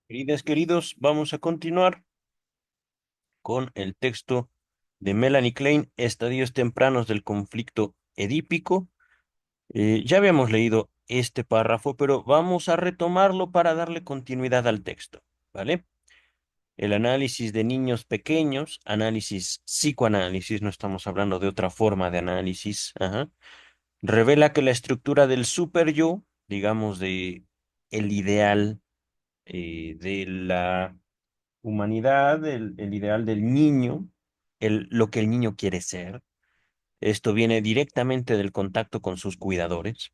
Queridas, queridos, vamos a continuar con el texto de Melanie Klein, Estadios tempranos del conflicto edípico. Ya habíamos leído este párrafo, pero vamos a retomarlo para darle continuidad al texto, ¿vale? El análisis de niños pequeños, análisis psicoanálisis, no estamos hablando de otra forma de análisis, ajá, revela que la estructura del super yo, digamos de el ideal de la humanidad, el ideal del niño, lo que el niño quiere ser. Esto viene directamente del contacto con sus cuidadores.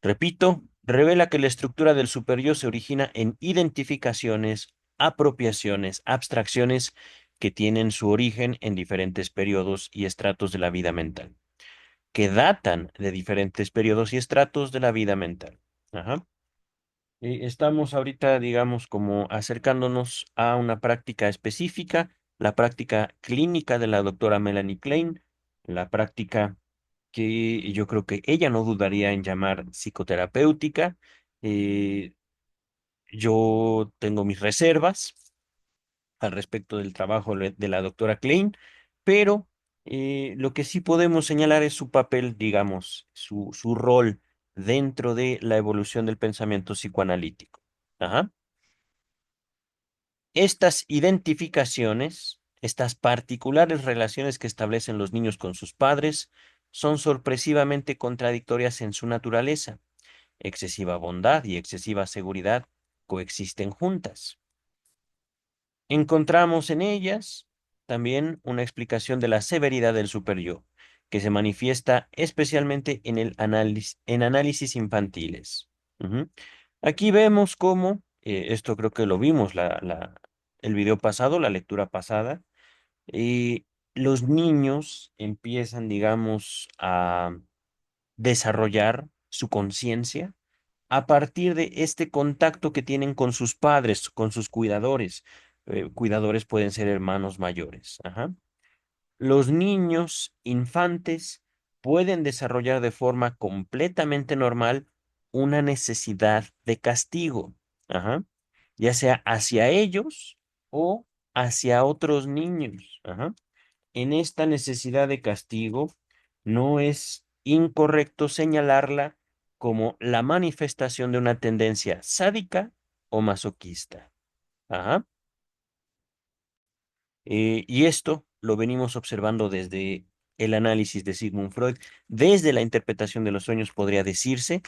Repito, revela que la estructura del superyo se origina en identificaciones, apropiaciones, abstracciones que tienen su origen en diferentes periodos y estratos de la vida mental, que datan de diferentes periodos y estratos de la vida mental. Ajá. Estamos ahorita, digamos, como acercándonos a una práctica específica, la práctica clínica de la doctora Melanie Klein, la práctica que yo creo que ella no dudaría en llamar psicoterapéutica. Eh, yo tengo mis reservas al respecto del trabajo de la doctora Klein, pero lo que sí podemos señalar es su papel, digamos, su rol dentro de la evolución del pensamiento psicoanalítico. Ajá. Estas identificaciones, estas particulares relaciones que establecen los niños con sus padres, son sorpresivamente contradictorias en su naturaleza. Excesiva bondad y excesiva seguridad coexisten juntas. Encontramos en ellas también una explicación de la severidad del superyo, que se manifiesta especialmente en en análisis infantiles. Ujú. Aquí vemos cómo, esto creo que lo vimos el video pasado, la lectura pasada, eh, los niños empiezan, digamos, a desarrollar su conciencia a partir de este contacto que tienen con sus padres, con sus cuidadores. Cuidadores pueden ser hermanos mayores. Ajá. Los niños infantes pueden desarrollar de forma completamente normal una necesidad de castigo, ajá, ya sea hacia ellos o hacia otros niños. Ajá. En esta necesidad de castigo no es incorrecto señalarla como la manifestación de una tendencia sádica o masoquista. Ajá. Y esto lo venimos observando desde el análisis de Sigmund Freud, desde la interpretación de los sueños podría decirse,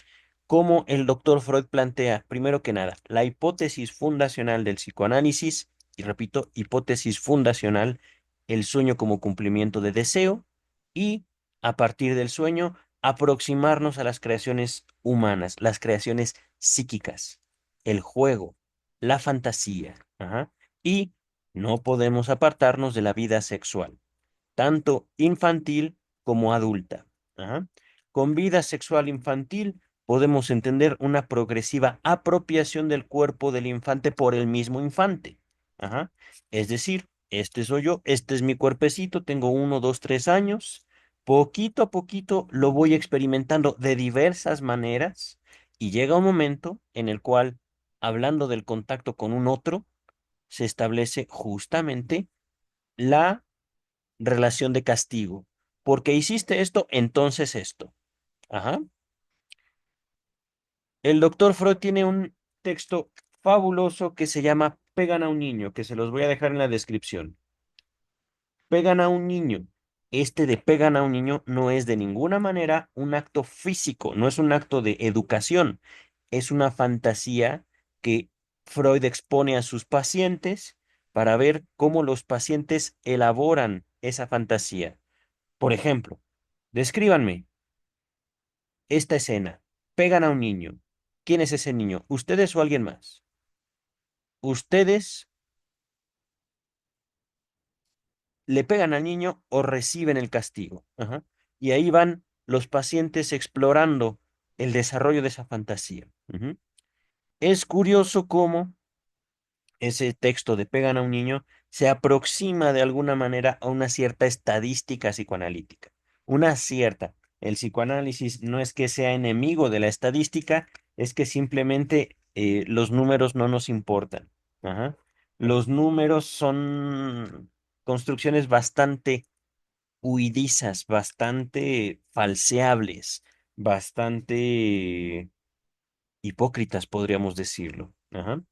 como el doctor Freud plantea, primero que nada, la hipótesis fundacional del psicoanálisis, y repito, hipótesis fundacional, el sueño como cumplimiento de deseo, y a partir del sueño, aproximarnos a las creaciones humanas, las creaciones psíquicas, el juego, la fantasía, ajá, y no podemos apartarnos de la vida sexual, tanto infantil como adulta. Ajá. Con vida sexual infantil podemos entender una progresiva apropiación del cuerpo del infante por el mismo infante. Ajá. Es decir, este soy yo, este es mi cuerpecito, tengo 1, 2, 3 años. Poquito a poquito lo voy experimentando de diversas maneras y llega un momento en el cual, hablando del contacto con un otro, se establece justamente la relación de castigo. Porque hiciste esto, entonces esto. Ajá. El doctor Freud tiene un texto fabuloso que se llama Pegan a un niño, que se los voy a dejar en la descripción. Pegan a un niño. Este de pegan a un niño no es de ninguna manera un acto físico, no es un acto de educación, es una fantasía que Freud expone a sus pacientes para ver cómo los pacientes elaboran esa fantasía. Por ejemplo, descríbanme esta escena. Pegan a un niño. ¿Quién es ese niño? ¿Ustedes o alguien más? ¿Ustedes le pegan al niño o reciben el castigo? Ajá. Y ahí van los pacientes explorando el desarrollo de esa fantasía. Ujú. Es curioso cómo ese texto de pegan a un niño se aproxima de alguna manera a una cierta estadística psicoanalítica. Una cierta. El psicoanálisis no es que sea enemigo de la estadística, es que simplemente los números no nos importan. Ajá. Los números son construcciones bastante huidizas, bastante falseables, bastante hipócritas, podríamos decirlo. Ajá.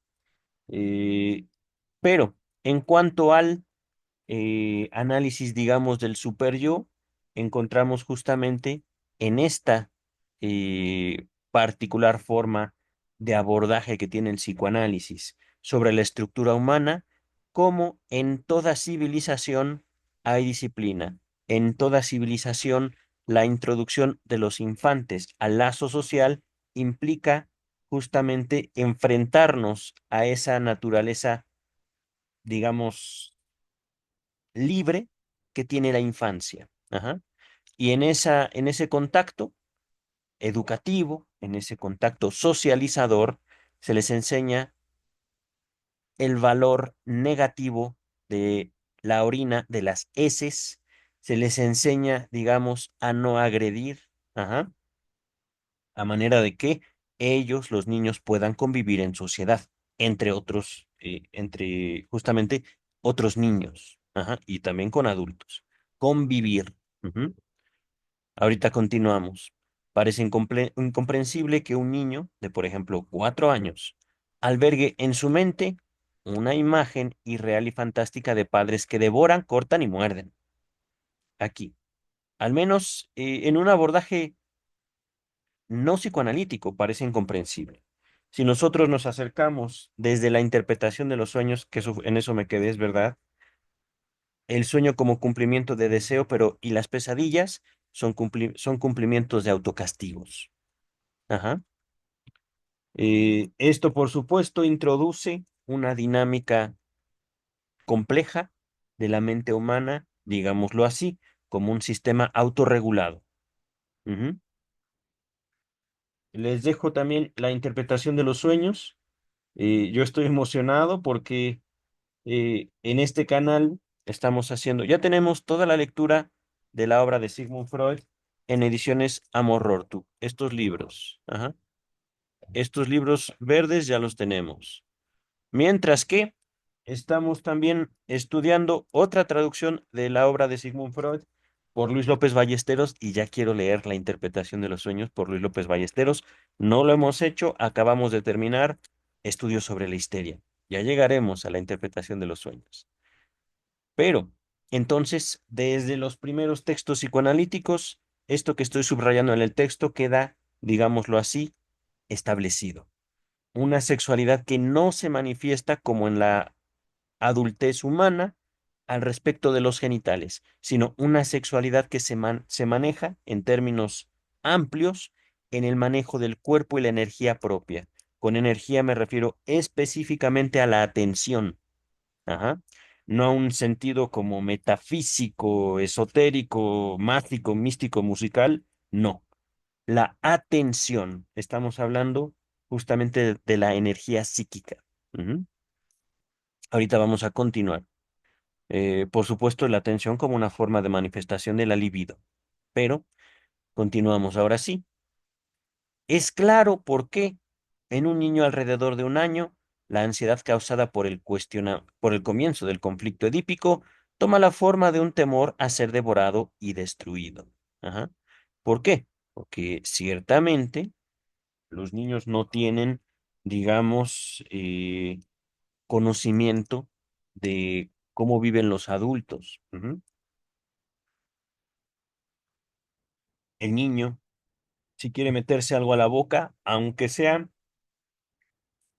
Eh, pero en cuanto al análisis, digamos, del super yo, encontramos justamente en esta particular forma de abordaje que tiene el psicoanálisis sobre la estructura humana, como en toda civilización hay disciplina, en toda civilización la introducción de los infantes al lazo social implica justamente enfrentarnos a esa naturaleza, digamos, libre que tiene la infancia. Ajá. Y en ese contacto educativo, en ese contacto socializador, se les enseña el valor negativo de la orina, de las heces, se les enseña, digamos, a no agredir, ajá, a manera de que ellos, los niños, puedan convivir en sociedad, entre otros, entre justamente otros niños, ajá, y también con adultos. Convivir. Ujú. Ahorita continuamos. Parece incomprensible que un niño de, por ejemplo, 4 años albergue en su mente una imagen irreal y fantástica de padres que devoran, cortan y muerden. Aquí, al menos en un abordaje no psicoanalítico, parece incomprensible. Si nosotros nos acercamos desde la interpretación de los sueños, que en eso me quedé, es verdad, el sueño como cumplimiento de deseo, pero y las pesadillas son cumplimientos de autocastigos. Ajá. Esto, por supuesto, introduce una dinámica compleja de la mente humana, digámoslo así, como un sistema autorregulado. Ujú. Les dejo también la interpretación de los sueños. Yo estoy emocionado porque en este canal estamos haciendo, ya tenemos toda la lectura de la obra de Sigmund Freud en ediciones Amor-Rortu, estos libros. Ajá. Estos libros verdes ya los tenemos. Mientras que estamos también estudiando otra traducción de la obra de Sigmund Freud por Luis López Ballesteros y ya quiero leer la interpretación de los sueños por Luis López Ballesteros. No lo hemos hecho, acabamos de terminar estudios sobre la histeria. Ya llegaremos a la interpretación de los sueños. Pero, entonces, desde los primeros textos psicoanalíticos, esto que estoy subrayando en el texto queda, digámoslo así, establecido. Una sexualidad que no se manifiesta como en la adultez humana al respecto de los genitales, sino una sexualidad que se maneja en términos amplios en el manejo del cuerpo y la energía propia. Con energía me refiero específicamente a la atención, ajá, no a un sentido como metafísico, esotérico, mágico, místico, musical, no. La atención, estamos hablando justamente de la energía psíquica. Ujú. Ahorita vamos a continuar. Por supuesto, la atención como una forma de manifestación de la libido. Pero continuamos ahora sí. Es claro por qué en un niño alrededor de 1 año, la ansiedad causada por por el comienzo del conflicto edípico toma la forma de un temor a ser devorado y destruido. Ajá. ¿Por qué? Porque ciertamente los niños no tienen, digamos, conocimiento de cómo viven los adultos. Ujú. El niño, si quiere meterse algo a la boca, aunque sea,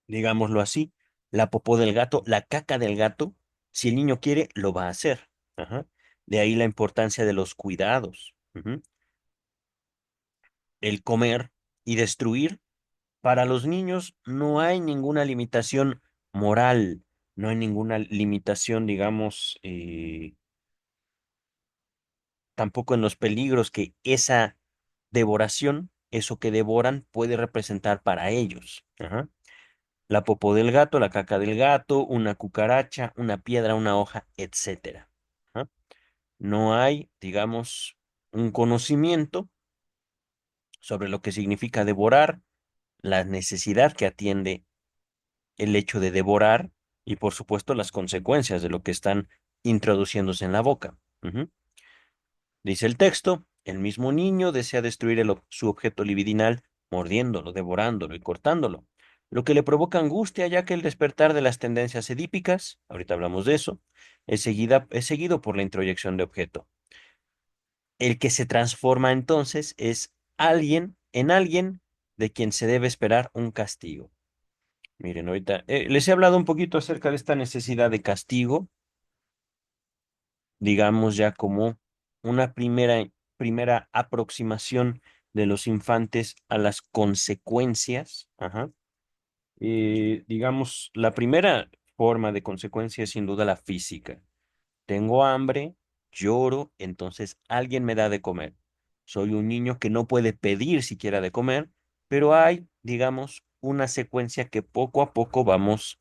digámoslo así, la popó del gato, la caca del gato, si el niño quiere, lo va a hacer. Ajá. De ahí la importancia de los cuidados. Ujú. El comer y destruir, para los niños no hay ninguna limitación moral, no hay ninguna limitación, digamos, tampoco en los peligros que esa devoración, eso que devoran, puede representar para ellos. Ajá. La popó del gato, la caca del gato, una cucaracha, una piedra, una hoja, etcétera. Ajá. No hay, digamos, un conocimiento sobre lo que significa devorar, la necesidad que atiende el hecho de devorar y, por supuesto, las consecuencias de lo que están introduciéndose en la boca. Ujú. Dice el texto, el mismo niño desea destruir su objeto libidinal mordiéndolo, devorándolo y cortándolo, lo que le provoca angustia ya que el despertar de las tendencias edípicas, ahorita hablamos de eso, es seguido por la introyección de objeto. El que se transforma entonces es alguien de quien se debe esperar un castigo. Miren, ahorita les he hablado un poquito acerca de esta necesidad de castigo, digamos ya como una primera aproximación de los infantes a las consecuencias. Ajá. Digamos, la primera forma de consecuencia es sin duda la física. Tengo hambre, lloro, entonces alguien me da de comer. Soy un niño que no puede pedir siquiera de comer, pero hay, digamos, una secuencia que poco a poco vamos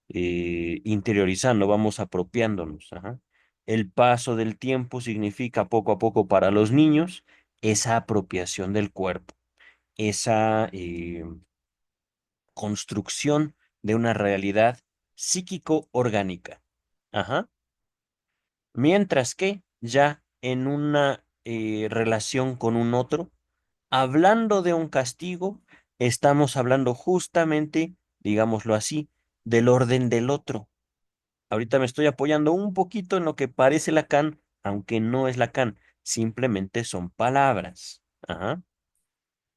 interiorizando, vamos apropiándonos. Ajá. El paso del tiempo significa poco a poco para los niños esa apropiación del cuerpo, esa construcción de una realidad psíquico-orgánica. Ajá. Mientras que ya en una relación con un otro, hablando de un castigo, estamos hablando justamente, digámoslo así, del orden del otro. Ahorita me estoy apoyando un poquito en lo que parece Lacan, aunque no es Lacan, simplemente son palabras. Ajá.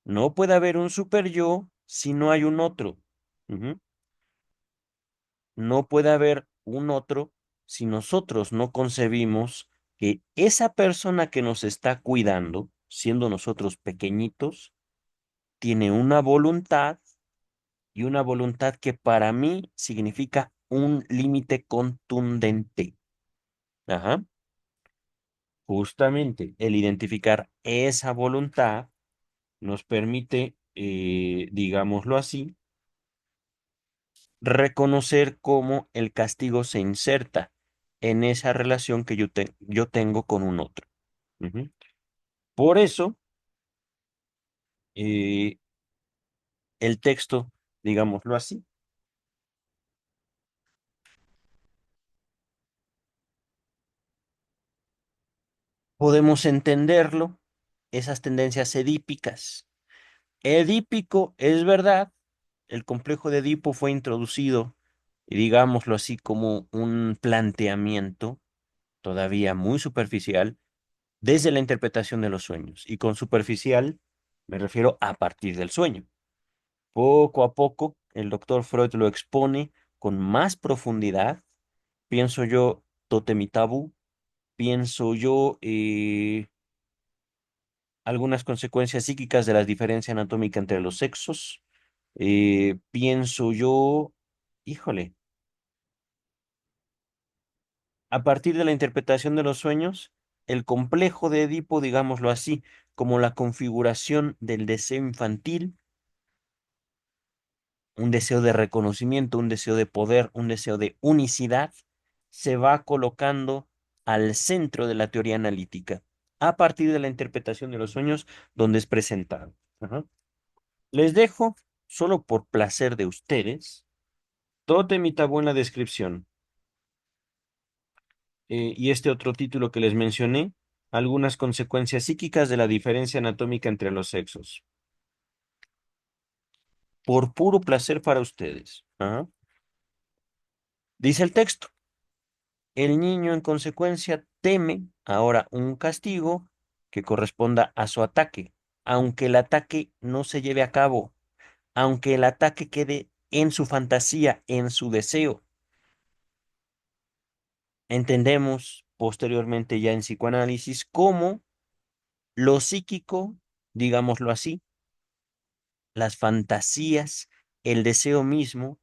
No puede haber un super yo si no hay un otro. Ujú. No puede haber un otro si nosotros no concebimos que esa persona que nos está cuidando, siendo nosotros pequeñitos, tiene una voluntad y una voluntad que para mí significa un límite contundente. Ajá. Justamente el identificar esa voluntad nos permite, digámoslo así, reconocer cómo el castigo se inserta en esa relación que yo tengo con un otro. Ujú. Por eso, eh, el texto, digámoslo así, podemos entenderlo, esas tendencias edípicas. Edípico es verdad, el complejo de Edipo fue introducido, y digámoslo así, como un planteamiento todavía muy superficial desde la interpretación de los sueños. Y con superficial me refiero a partir del sueño. Poco a poco, el doctor Freud lo expone con más profundidad. Pienso yo, Tótem y Tabú, pienso yo algunas consecuencias psíquicas de la diferencia anatómica entre los sexos. Pienso yo, híjole, a partir de la interpretación de los sueños, el complejo de Edipo, digámoslo así, como la configuración del deseo infantil, un deseo de reconocimiento, un deseo de poder, un deseo de unicidad, se va colocando al centro de la teoría analítica, a partir de la interpretación de los sueños donde es presentado. Ajá. Les dejo, solo por placer de ustedes, Tótem y Tabú en la descripción, y este otro título que les mencioné, algunas consecuencias psíquicas de la diferencia anatómica entre los sexos, por puro placer para ustedes. Ajá. Dice el texto. El niño, en consecuencia, teme ahora un castigo que corresponda a su ataque, aunque el ataque no se lleve a cabo, aunque el ataque quede en su fantasía, en su deseo. Entendemos posteriormente ya en psicoanálisis cómo lo psíquico, digámoslo así, las fantasías, el deseo mismo,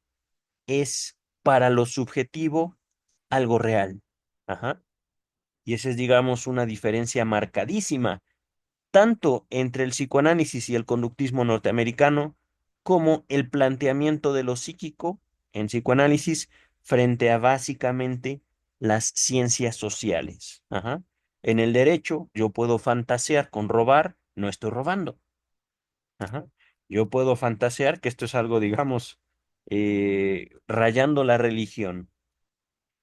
es para lo subjetivo algo real. Ajá. Y esa es, digamos, una diferencia marcadísima tanto entre el psicoanálisis y el conductismo norteamericano, como el planteamiento de lo psíquico en psicoanálisis frente a básicamente las ciencias sociales. Ajá. En el derecho, yo puedo fantasear con robar, no estoy robando. Ajá. Yo puedo fantasear que esto es algo, digamos, rayando la religión.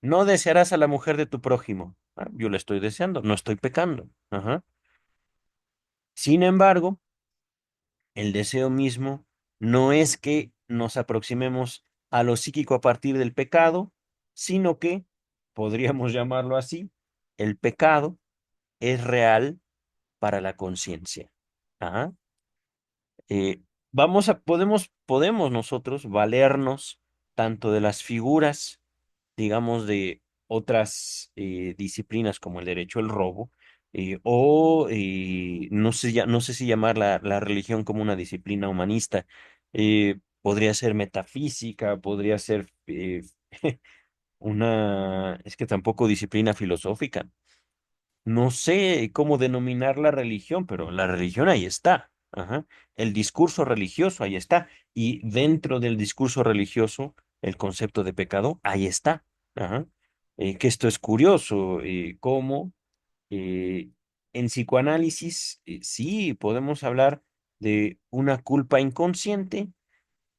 No desearás a la mujer de tu prójimo. Ah, yo la estoy deseando, no estoy pecando. Ajá. Sin embargo, el deseo mismo no es que nos aproximemos a lo psíquico a partir del pecado, sino que, podríamos llamarlo así, el pecado es real para la conciencia. Ajá. Podemos nosotros valernos tanto de las figuras, digamos, de otras disciplinas como el derecho al robo, o no sé, no sé si llamar la religión como una disciplina humanista. Podría ser metafísica, podría ser es que tampoco disciplina filosófica. No sé cómo denominar la religión, pero la religión ahí está. Ajá. El discurso religioso ahí está. Y dentro del discurso religioso, el concepto de pecado ahí está. Ajá. Que esto es curioso, cómo eh, en psicoanálisis sí podemos hablar de una culpa inconsciente,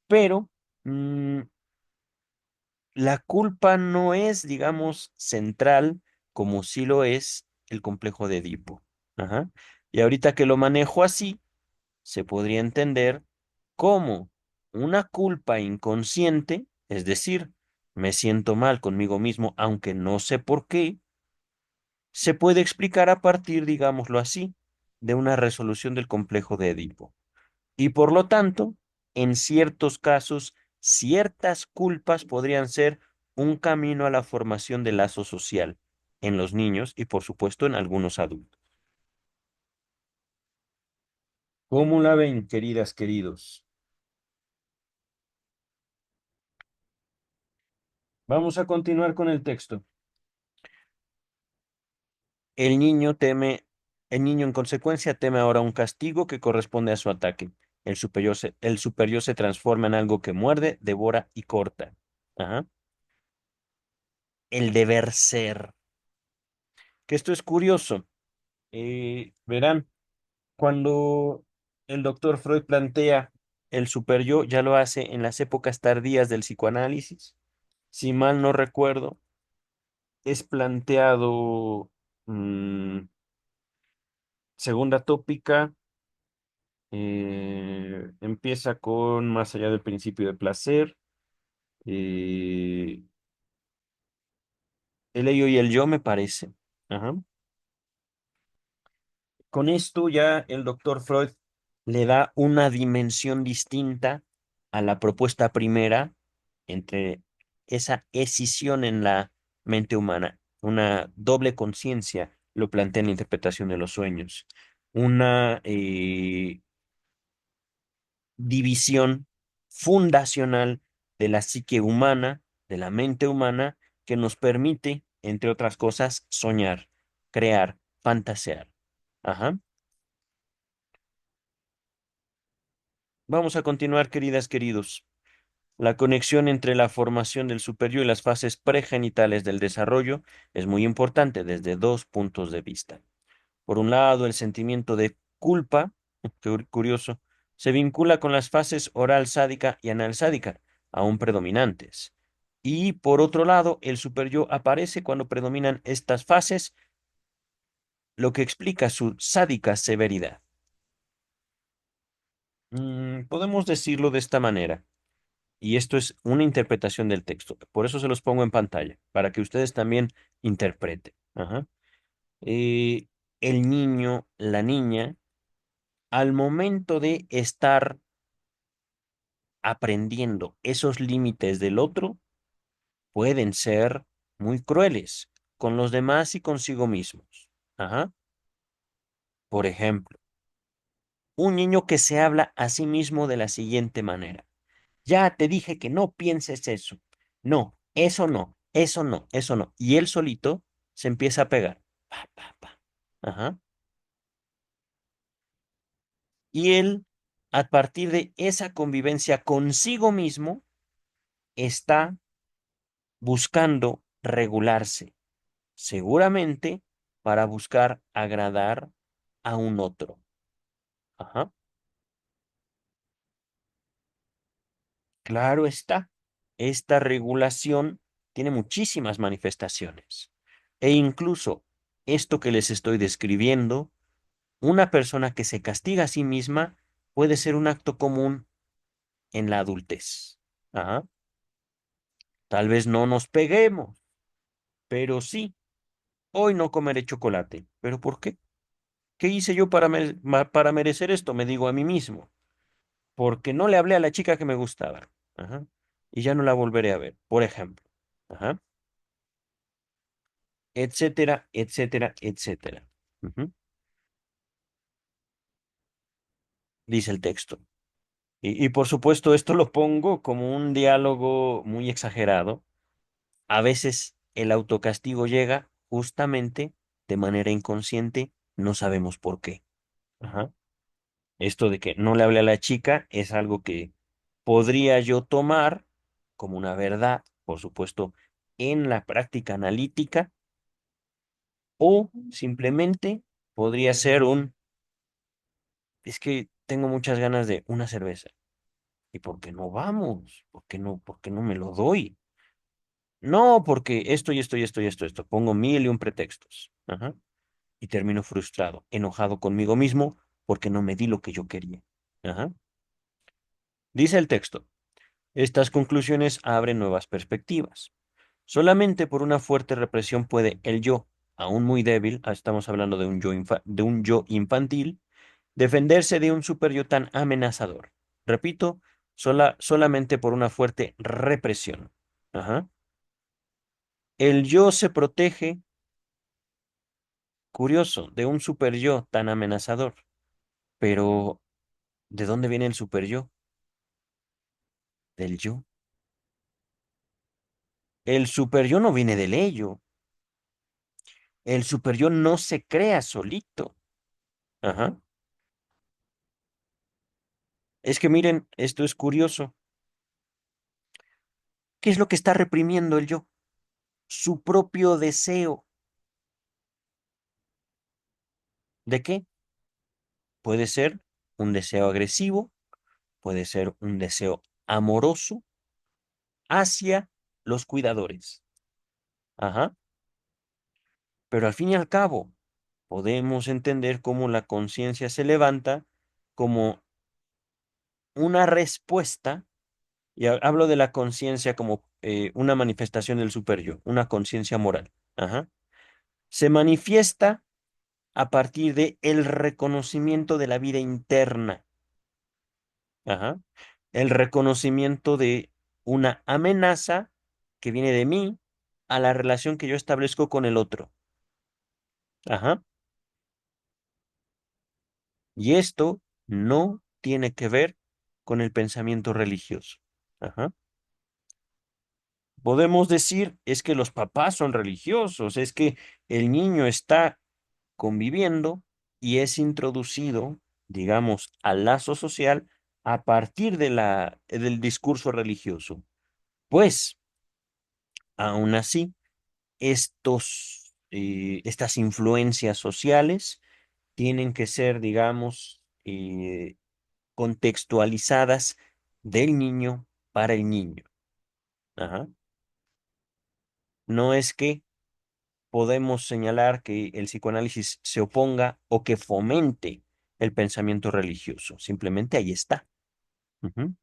pero mm, la culpa no es, digamos, central como sí lo es el complejo de Edipo. Ajá. Y ahorita que lo manejo así, se podría entender como una culpa inconsciente, es decir, me siento mal conmigo mismo, aunque no sé por qué, se puede explicar a partir, digámoslo así, de una resolución del complejo de Edipo. Y por lo tanto, en ciertos casos, ciertas culpas podrían ser un camino a la formación de lazo social en los niños y por supuesto en algunos adultos. ¿Cómo la ven, queridas, queridos? Vamos a continuar con el texto. El niño teme, el niño en consecuencia teme ahora un castigo que corresponde a su ataque. El superior se transforma en algo que muerde, devora y corta. Ajá. El deber ser. Que esto es curioso. Verán, cuando el doctor Freud plantea el superyo, ya lo hace en las épocas tardías del psicoanálisis. Si mal no recuerdo, es planteado mm, segunda tópica, empieza con más allá del principio de placer, eh, el ello y el yo me parece. Ajá. Con esto ya el doctor Freud le da una dimensión distinta a la propuesta primera entre esa escisión en la mente humana, una doble conciencia, lo plantea en la interpretación de los sueños, una división fundacional de la psique humana, de la mente humana, que nos permite, entre otras cosas, soñar, crear, fantasear. Ajá. Vamos a continuar, queridas, queridos. La conexión entre la formación del superior y las fases pregenitales del desarrollo es muy importante desde dos puntos de vista. Por un lado, el sentimiento de culpa, curioso, se vincula con las fases oral sádica y anal sádica, aún predominantes. Y por otro lado, el superyo aparece cuando predominan estas fases, lo que explica su sádica severidad. Podemos decirlo de esta manera. Y esto es una interpretación del texto. Por eso se los pongo en pantalla, para que ustedes también interpreten. Ajá. Eh, el niño, la niña, al momento de estar aprendiendo esos límites del otro, pueden ser muy crueles con los demás y consigo mismos. Ajá. Por ejemplo, un niño que se habla a sí mismo de la siguiente manera. Ya te dije que no pienses eso. No, eso no, eso no, eso no. Y él solito se empieza a pegar. Pa, pa, pa. Ajá. Y él, a partir de esa convivencia consigo mismo, está buscando regularse, seguramente para buscar agradar a un otro. Ajá. Claro está. Esta regulación tiene muchísimas manifestaciones. E incluso esto que les estoy describiendo, una persona que se castiga a sí misma puede ser un acto común en la adultez. Ajá. Tal vez no nos peguemos, pero sí, hoy no comeré chocolate. ¿Pero por qué? ¿Qué hice yo para merecer esto? Me digo a mí mismo. Porque no le hablé a la chica que me gustaba. Ajá. Y ya no la volveré a ver, por ejemplo. Ajá. Etcétera, etcétera, etcétera. Ujú. Dice el texto. Y por supuesto, esto lo pongo como un diálogo muy exagerado. A veces el autocastigo llega justamente de manera inconsciente, no sabemos por qué. Ajá. Esto de que no le hablé a la chica es algo que podría yo tomar como una verdad, por supuesto, en la práctica analítica, o simplemente podría ser es que tengo muchas ganas de una cerveza. ¿Y por qué no vamos? Por qué no me lo doy? No, porque esto y esto y esto y esto. Pongo mil y un pretextos. Ajá. Y termino frustrado, enojado conmigo mismo porque no me di lo que yo quería. Ajá. Dice el texto. Estas conclusiones abren nuevas perspectivas. Solamente por una fuerte represión puede el yo, aún muy débil, estamos hablando de de un yo infantil, defenderse de un superyo tan amenazador. Repito, solamente por una fuerte represión. Ajá. El yo se protege, curioso, de un superyo tan amenazador. Pero, ¿de dónde viene el superyo? Del yo. El superyo no viene del ello. El superyo no se crea solito. Ajá. Es que miren, esto es curioso. ¿Qué es lo que está reprimiendo el yo? Su propio deseo. ¿De qué? Puede ser un deseo agresivo, puede ser un deseo amoroso hacia los cuidadores. Ajá. Pero al fin y al cabo, podemos entender cómo la conciencia se levanta como una respuesta, y hablo de la conciencia como una manifestación del superyo, una conciencia moral. Ajá. Se manifiesta a partir de el reconocimiento de la vida interna. Ajá. El reconocimiento de una amenaza que viene de mí a la relación que yo establezco con el otro. Ajá. Y esto no tiene que ver con el pensamiento religioso. Ajá. Podemos decir, es que los papás son religiosos, es que el niño está conviviendo y es introducido, digamos, al lazo social a partir de del discurso religioso. Pues, aún así, estas influencias sociales tienen que ser, digamos, contextualizadas del niño para el niño. Ajá. No es que podemos señalar que el psicoanálisis se oponga o que fomente el pensamiento religioso. Simplemente ahí está. Ujú.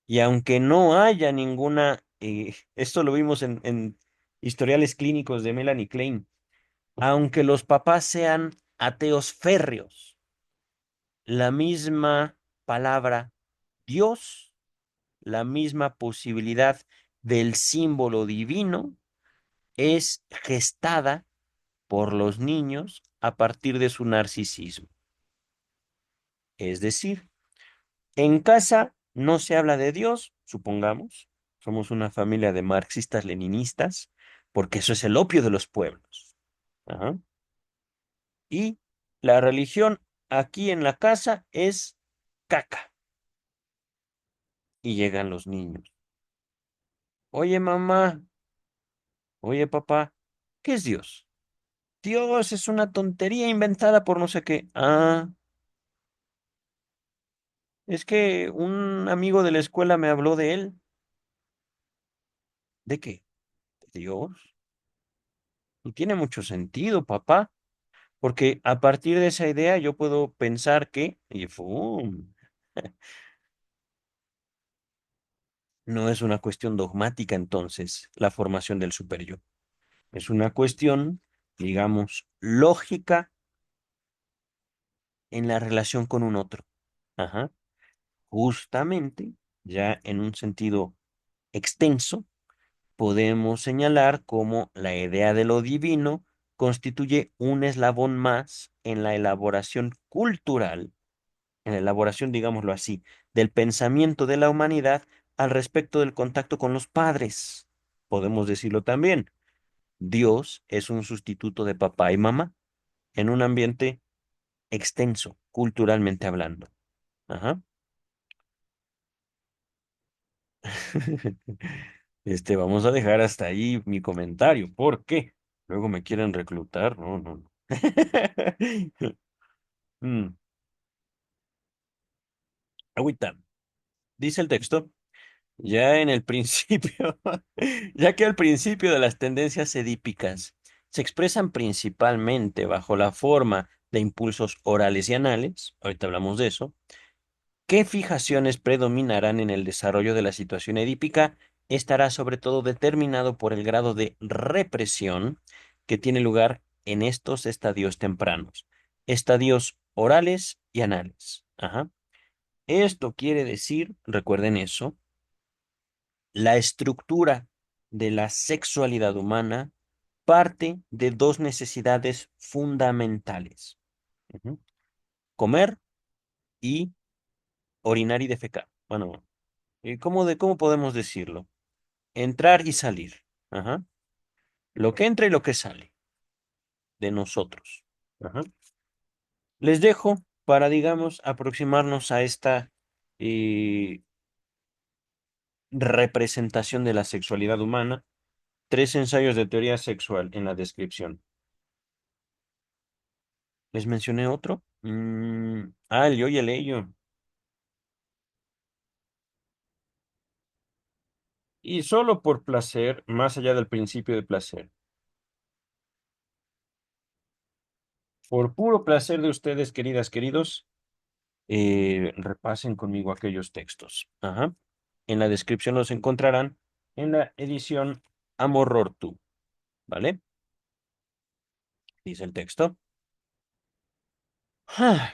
Y aunque no haya ninguna, esto lo vimos en historiales clínicos de Melanie Klein, aunque los papás sean ateos férreos, la misma palabra Dios, la misma posibilidad del símbolo divino es gestada por los niños a partir de su narcisismo. Es decir, en casa no se habla de Dios, supongamos, somos una familia de marxistas leninistas, porque eso es el opio de los pueblos. Ajá. Y la religión aquí en la casa es caca. Y llegan los niños. Oye, mamá, oye, papá, ¿qué es Dios? Dios es una tontería inventada por no sé qué. Ah, es que un amigo de la escuela me habló de él. ¿De qué? ¿De Dios? Y tiene mucho sentido, papá, porque a partir de esa idea yo puedo pensar que, y ¡fum! No es una cuestión dogmática entonces la formación del superyo. Es una cuestión, digamos, lógica en la relación con un otro. Ajá. Justamente, ya en un sentido extenso, podemos señalar cómo la idea de lo divino constituye un eslabón más en la elaboración cultural, en la elaboración, digámoslo así, del pensamiento de la humanidad al respecto del contacto con los padres. Podemos decirlo también, Dios es un sustituto de papá y mamá en un ambiente extenso, culturalmente hablando. Ajá. Vamos a dejar hasta ahí mi comentario. ¿Por qué? Luego me quieren reclutar. No, no, no. Mm, Agüita. Dice el texto, ya en el principio, ya que al principio de las tendencias edípicas se expresan principalmente bajo la forma de impulsos orales y anales, ahorita hablamos de eso. ¿Qué fijaciones predominarán en el desarrollo de la situación edípica? Estará sobre todo determinado por el grado de represión que tiene lugar en estos estadios tempranos, estadios orales y anales. Ajá. Esto quiere decir, recuerden eso, la estructura de la sexualidad humana parte de dos necesidades fundamentales. Ujú. Comer y orinar y defecar. Bueno, ¿cómo podemos decirlo? Entrar y salir. Ajá. Lo que entra y lo que sale de nosotros. Ajá. Les dejo para, digamos, aproximarnos a esta eh, representación de la sexualidad humana. Tres ensayos de teoría sexual en la descripción. ¿Les mencioné otro? El yo y el ello. Y solo por placer, más allá del principio de placer. Por puro placer de ustedes, queridas, queridos, repasen conmigo aquellos textos. Ajá. En la descripción los encontrarán en la edición Amorortu, ¿vale? Dice el texto. Ah,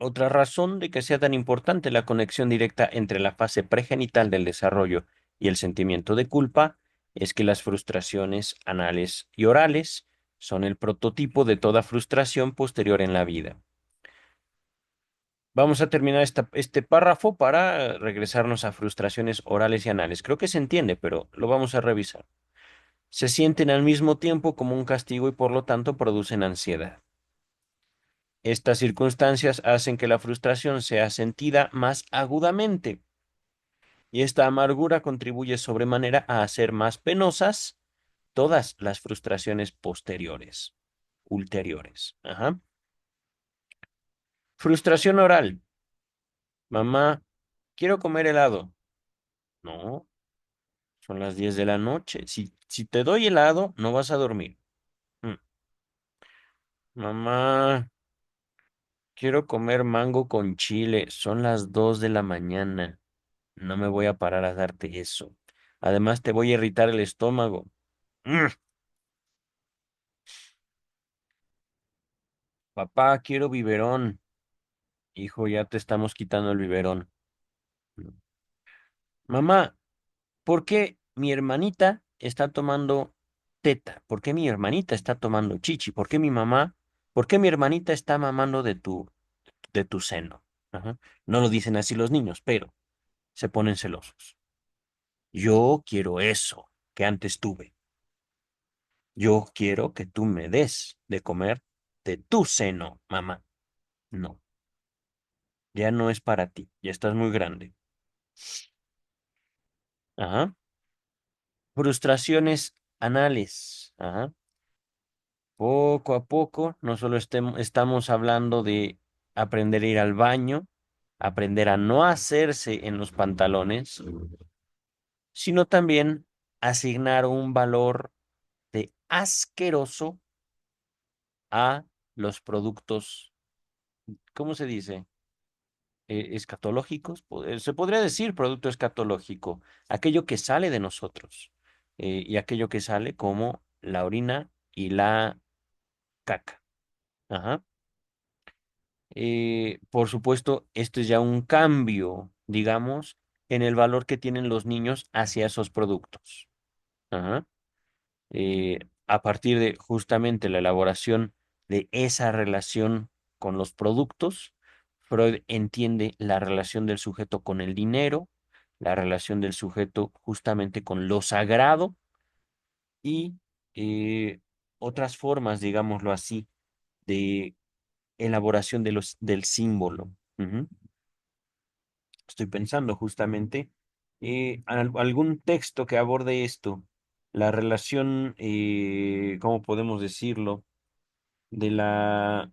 Otra razón de que sea tan importante la conexión directa entre la fase pregenital del desarrollo y el sentimiento de culpa es que las frustraciones anales y orales son el prototipo de toda frustración posterior en la vida. Vamos a terminar este párrafo para regresarnos a frustraciones orales y anales. Creo que se entiende, pero lo vamos a revisar. Se sienten al mismo tiempo como un castigo y por lo tanto producen ansiedad. Estas circunstancias hacen que la frustración sea sentida más agudamente y esta amargura contribuye sobremanera a hacer más penosas todas las frustraciones posteriores, ulteriores. Ajá. Frustración oral. Mamá, quiero comer helado. No, son las 10 de la noche. Si te doy helado, no vas a dormir. Mm. Mamá, quiero comer mango con chile. Son las 2 de la mañana. No me voy a parar a darte eso. Además, te voy a irritar el estómago. Mm. Papá, quiero biberón. Hijo, ya te estamos quitando el biberón. Mamá, ¿por qué mi hermanita está tomando teta? ¿Por qué mi hermanita está tomando chichi? ¿Por qué mi mamá? ¿Por qué mi hermanita está mamando de tu seno? Ajá. No lo dicen así los niños, pero se ponen celosos. Yo quiero eso que antes tuve. Yo quiero que tú me des de comer de tu seno, mamá. No, ya no es para ti, ya estás muy grande. Ajá. Frustraciones anales. Ajá. Poco a poco, no solo estamos hablando de aprender a ir al baño, aprender a no hacerse en los pantalones, sino también asignar un valor de asqueroso a los productos, ¿cómo se dice? Escatológicos, se podría decir producto escatológico, aquello que sale de nosotros y aquello que sale como la orina y la caca. Ajá. Por supuesto, esto es ya un cambio, digamos, en el valor que tienen los niños hacia esos productos. Ajá. A partir de justamente la elaboración de esa relación con los productos, Freud entiende la relación del sujeto con el dinero, la relación del sujeto justamente con lo sagrado y eh, otras formas, digámoslo así, de elaboración del símbolo. Ujú. Estoy pensando justamente algún texto que aborde esto, la relación, ¿cómo podemos decirlo? De la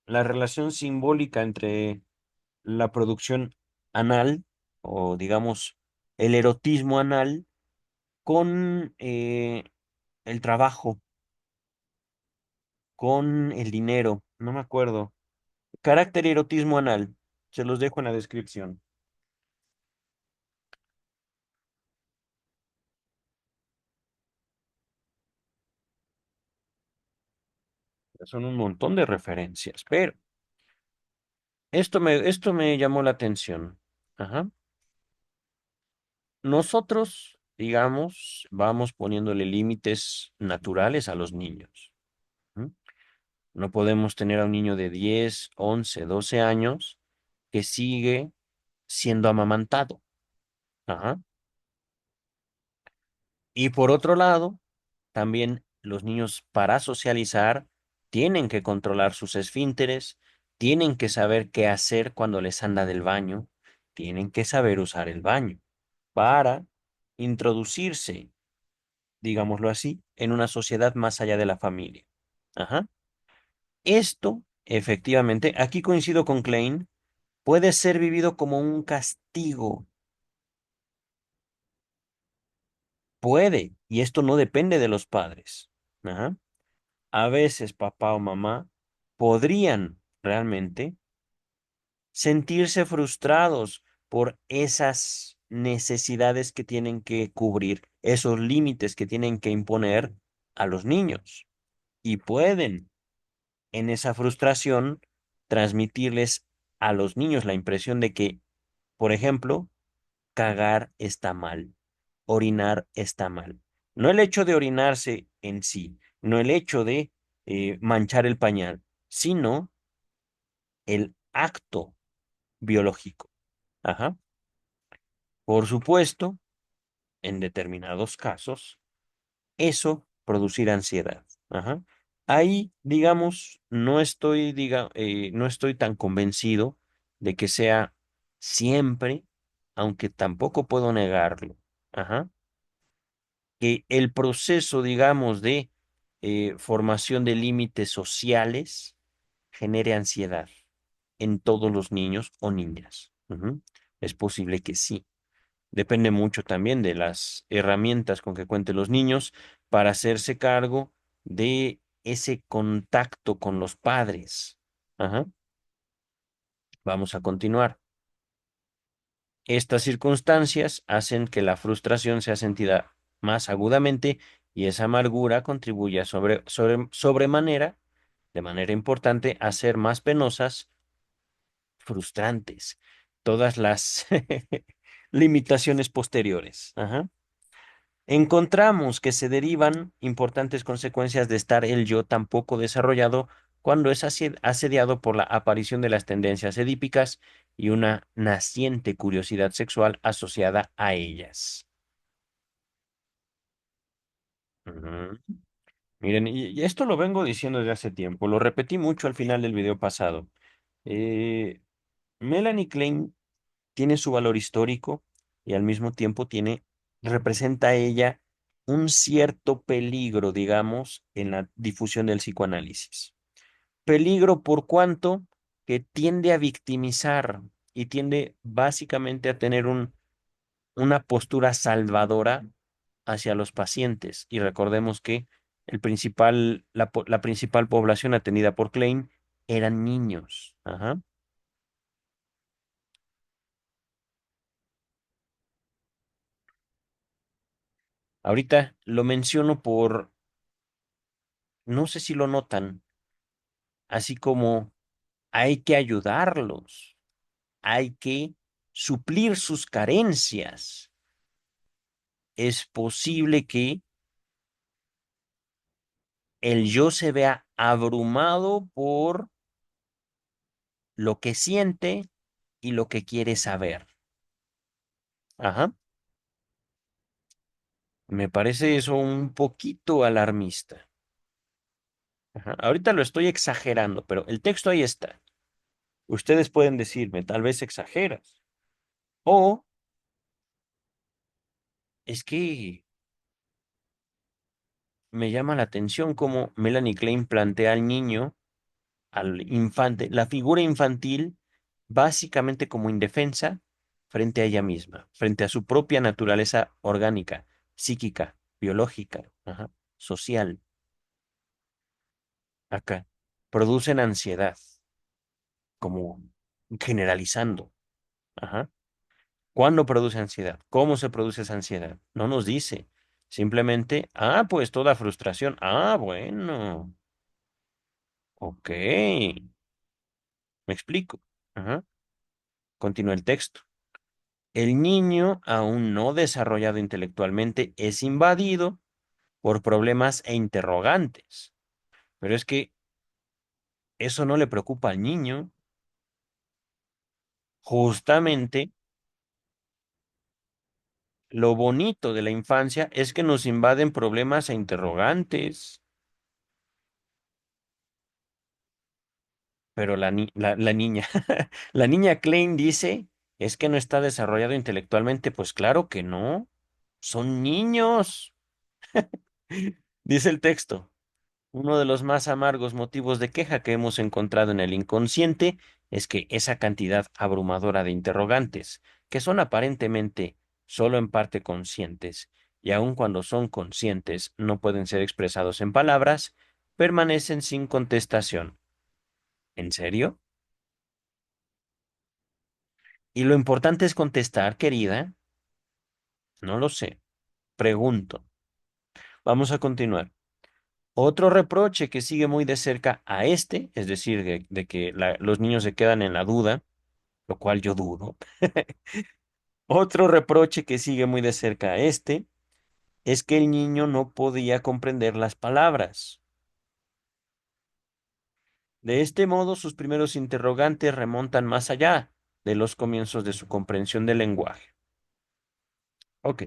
relación simbólica entre la producción anal, o digamos, el erotismo anal, con el trabajo, con el dinero, no me acuerdo. Carácter y erotismo anal, se los dejo en la descripción. Son un montón de referencias, pero esto me llamó la atención. Ajá. Nosotros, digamos, vamos poniéndole límites naturales a los niños. ¿M? No podemos tener a un niño de 10, 11, 12 años que sigue siendo amamantado. Ajá. Y por otro lado, también los niños para socializar tienen que controlar sus esfínteres, tienen que saber qué hacer cuando les anda del baño, tienen que saber usar el baño para introducirse, digámoslo así, en una sociedad más allá de la familia. Ajá. Esto, efectivamente, aquí coincido con Klein, puede ser vivido como un castigo. Puede, y esto no depende de los padres. Ajá. A veces papá o mamá podrían realmente sentirse frustrados por esas necesidades que tienen que cubrir, esos límites que tienen que imponer a los niños. Y pueden, en esa frustración, transmitirles a los niños la impresión de que, por ejemplo, cagar está mal, orinar está mal. No el hecho de orinarse en sí, no el hecho de manchar el pañal, sino el acto biológico. Ajá. Por supuesto, en determinados casos, eso producir ansiedad. Ajá. Ahí, digamos, no estoy tan convencido de que sea siempre, aunque tampoco puedo negarlo. Ajá. Que el proceso, digamos, de formación de límites sociales genere ansiedad en todos los niños o niñas. Ujú. Es posible que sí. Depende mucho también de las herramientas con que cuenten los niños para hacerse cargo de ese contacto con los padres. Ajá. Vamos a continuar. Estas circunstancias hacen que la frustración sea sentida más agudamente y esa amargura contribuye sobremanera, de manera importante, a ser más penosas, frustrantes, todas las limitaciones posteriores. Ajá. Encontramos que se derivan importantes consecuencias de estar el yo tan poco desarrollado cuando es asediado por la aparición de las tendencias edípicas y una naciente curiosidad sexual asociada a ellas. Ujú. Miren, y esto lo vengo diciendo desde hace tiempo, lo repetí mucho al final del video pasado. Eh, Melanie Klein tiene su valor histórico y al mismo tiempo representa a ella un cierto peligro, digamos, en la difusión del psicoanálisis. Peligro por cuanto que tiende a victimizar. y tiende básicamente a tener una postura salvadora hacia los pacientes. Y recordemos que la principal población atendida por Klein eran niños. Ajá. Ahorita lo menciono no sé si lo notan, así como hay que ayudarlos, hay que suplir sus carencias. Es posible que el yo se vea abrumado por lo que siente y lo que quiere saber. Ajá. Me parece eso un poquito alarmista. Ajá. Ahorita lo estoy exagerando, pero el texto ahí está. Ustedes pueden decirme, tal vez exageras. O es que me llama la atención cómo Melanie Klein plantea al niño, al infante, la figura infantil, básicamente como indefensa frente a ella misma, frente a su propia naturaleza orgánica, psíquica, biológica, ajá, social. Acá producen ansiedad, como generalizando. Ajá. ¿Cuándo produce ansiedad? ¿Cómo se produce esa ansiedad? No nos dice. Simplemente, pues toda frustración. Bueno, ok, me explico. Ajá. Continúa el texto. El niño, aún no desarrollado intelectualmente, es invadido por problemas e interrogantes. Pero es que eso no le preocupa al niño. Justamente lo bonito de la infancia es que nos invaden problemas e interrogantes. Pero la niña, la niña Klein dice, es que no está desarrollado intelectualmente. Pues claro que no, son niños. Dice el texto, uno de los más amargos motivos de queja que hemos encontrado en el inconsciente es que esa cantidad abrumadora de interrogantes, que son aparentemente solo en parte conscientes, y aun cuando son conscientes no pueden ser expresados en palabras, permanecen sin contestación. ¿En serio? Y lo importante es contestar, querida. No lo sé. Pregunto. Vamos a continuar. Otro reproche que sigue muy de cerca a este, es decir, de que los niños se quedan en la duda, lo cual yo dudo. Otro reproche que sigue muy de cerca a este es que el niño no podía comprender las palabras. De este modo, sus primeros interrogantes remontan más allá de los comienzos de su comprensión del lenguaje. Ok.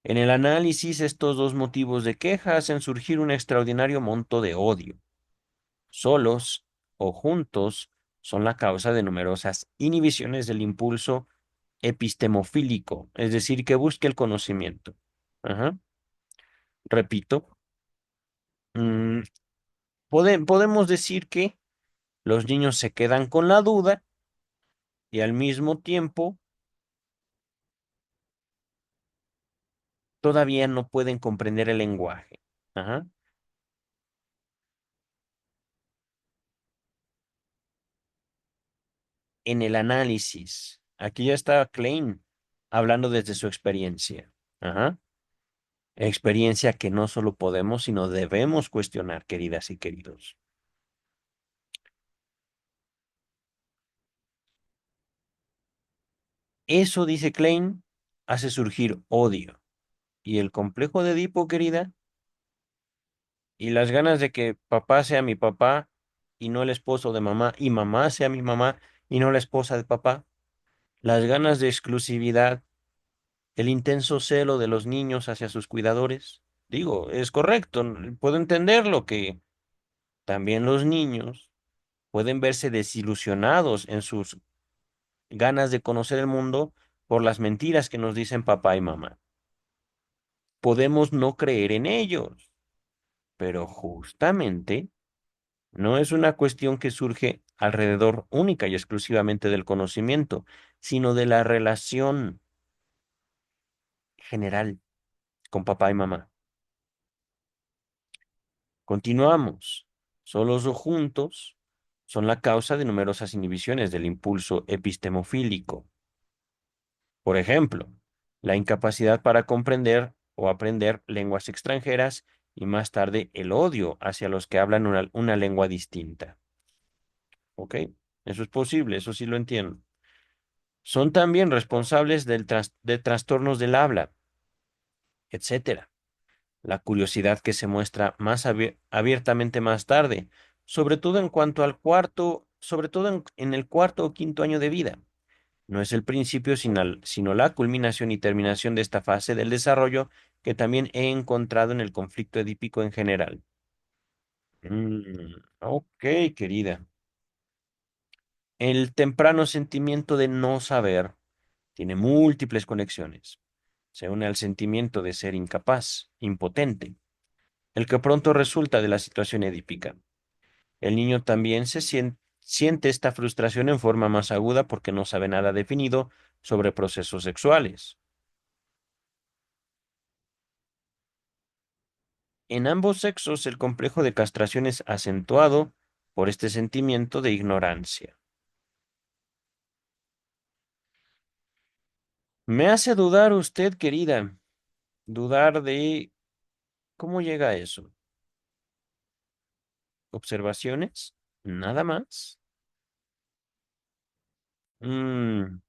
En el análisis, estos dos motivos de queja hacen surgir un extraordinario monto de odio. Solos o juntos son la causa de numerosas inhibiciones del impulso epistemofílico, es decir, que busque el conocimiento. Ajá. Repito, mm, podemos decir que los niños se quedan con la duda y al mismo tiempo todavía no pueden comprender el lenguaje. Ajá. En el análisis. Aquí ya está Klein hablando desde su experiencia. Ajá. Experiencia que no solo podemos, sino debemos cuestionar, queridas y queridos. Eso, dice Klein, hace surgir odio. Y el complejo de Edipo, querida, y las ganas de que papá sea mi papá y no el esposo de mamá, y mamá sea mi mamá y no la esposa de papá. Las ganas de exclusividad, el intenso celo de los niños hacia sus cuidadores. Digo, es correcto, puedo entenderlo que también los niños pueden verse desilusionados en sus ganas de conocer el mundo por las mentiras que nos dicen papá y mamá. Podemos no creer en ellos, pero justamente No es una cuestión que surge alrededor única y exclusivamente del conocimiento, sino de la relación general con papá y mamá. Continuamos. Solos o juntos son la causa de numerosas inhibiciones del impulso epistemofílico. Por ejemplo, la incapacidad para comprender o aprender lenguas extranjeras y más tarde el odio hacia los que hablan una lengua distinta. ¿Ok? Eso es posible, eso sí lo entiendo. Son también responsables de trastornos del habla, etcétera. La curiosidad que se muestra más abiertamente más tarde, sobre todo en cuanto al cuarto, sobre todo en el cuarto o quinto año de vida. No es el principio, sino la culminación y terminación de esta fase del desarrollo que también he encontrado en el conflicto edípico en general. Ok, querida. El temprano sentimiento de no saber tiene múltiples conexiones. Se une al sentimiento de ser incapaz, impotente, el que pronto resulta de la situación edípica. El niño también siente esta frustración en forma más aguda porque no sabe nada definido sobre procesos sexuales. En ambos sexos, el complejo de castración es acentuado por este sentimiento de ignorancia. Me hace dudar usted, querida, dudar de cómo llega a eso. ¿Observaciones? ¿Nada más? Mm,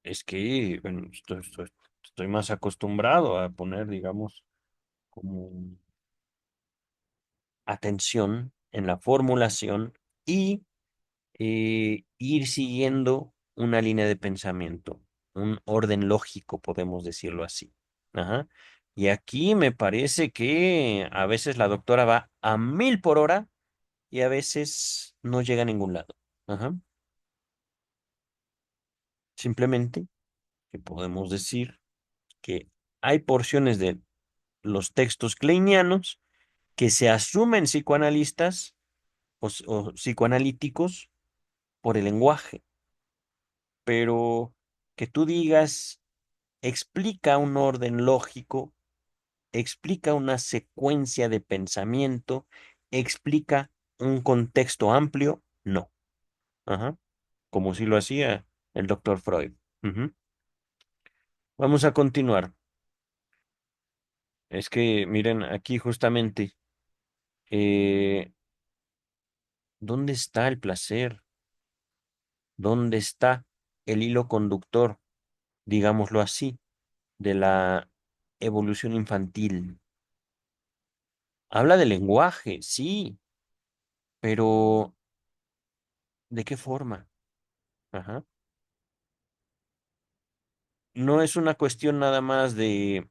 es que, bueno, estoy más acostumbrado a poner, digamos, como atención en la formulación y ir siguiendo una línea de pensamiento, un orden lógico, podemos decirlo así. Ajá. Y aquí me parece que a veces la doctora va a 1000 por hora y a veces no llega a ningún lado. Ajá. Simplemente que podemos decir que hay porciones de los textos kleinianos que se asumen psicoanalistas o psicoanalíticos por el lenguaje, pero que tú digas explica un orden lógico, explica una secuencia de pensamiento, explica un contexto amplio, no. Ajá. Como si lo hacía el doctor Freud. Ujú. Vamos a continuar. Es que, miren, aquí justamente, eh, ¿dónde está el placer? ¿Dónde está el hilo conductor, digámoslo así, de la evolución infantil? Habla de lenguaje, sí, pero ¿de qué forma? Ajá. No es una cuestión nada más de,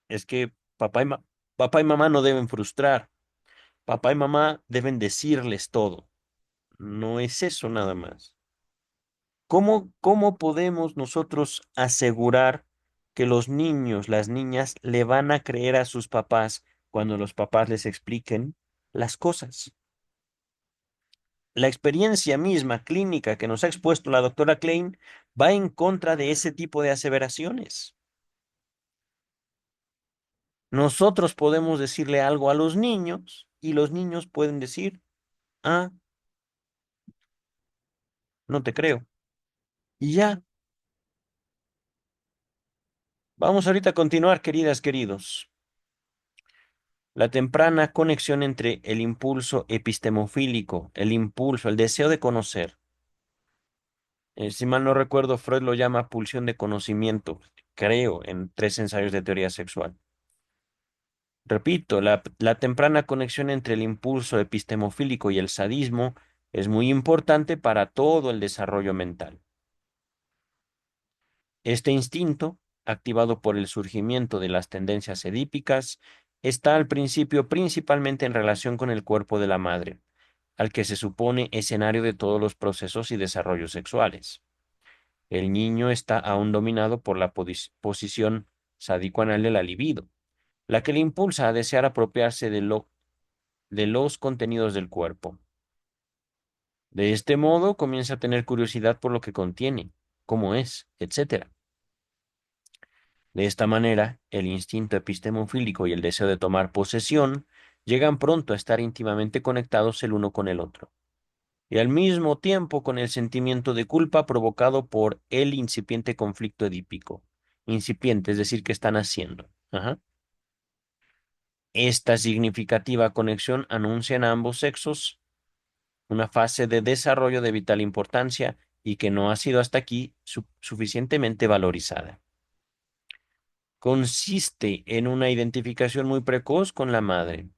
es que papá y mamá no deben frustrar, papá y mamá deben decirles todo. No es eso nada más. ¿Cómo podemos nosotros asegurar que los niños, las niñas, le van a creer a sus papás cuando los papás les expliquen las cosas? La experiencia misma clínica que nos ha expuesto la doctora Klein va en contra de ese tipo de aseveraciones. Nosotros podemos decirle algo a los niños y los niños pueden decir, ah, no te creo. Y ya, vamos ahorita a continuar, queridas, queridos. La temprana conexión entre el impulso epistemofílico, el impulso, el deseo de conocer. Si mal no recuerdo, Freud lo llama pulsión de conocimiento, creo, en 3 ensayos de teoría sexual. Repito, la temprana conexión entre el impulso epistemofílico y el sadismo es muy importante para todo el desarrollo mental. Este instinto, activado por el surgimiento de las tendencias edípicas, está al principio principalmente en relación con el cuerpo de la madre, al que se supone escenario de todos los procesos y desarrollos sexuales. El niño está aún dominado por la posición sadicoanal de la libido, la que le impulsa a desear apropiarse de los contenidos del cuerpo. De este modo comienza a tener curiosidad por lo que contiene, cómo es, etcétera. De esta manera, el instinto epistemofílico y el deseo de tomar posesión llegan pronto a estar íntimamente conectados el uno con el otro, y al mismo tiempo con el sentimiento de culpa provocado por el incipiente conflicto edípico. Incipiente, es decir, que están haciendo. Ajá. Esta significativa conexión anuncia en ambos sexos una fase de desarrollo de vital importancia y que no ha sido hasta aquí suficientemente valorizada. Consiste en una identificación muy precoz con la madre,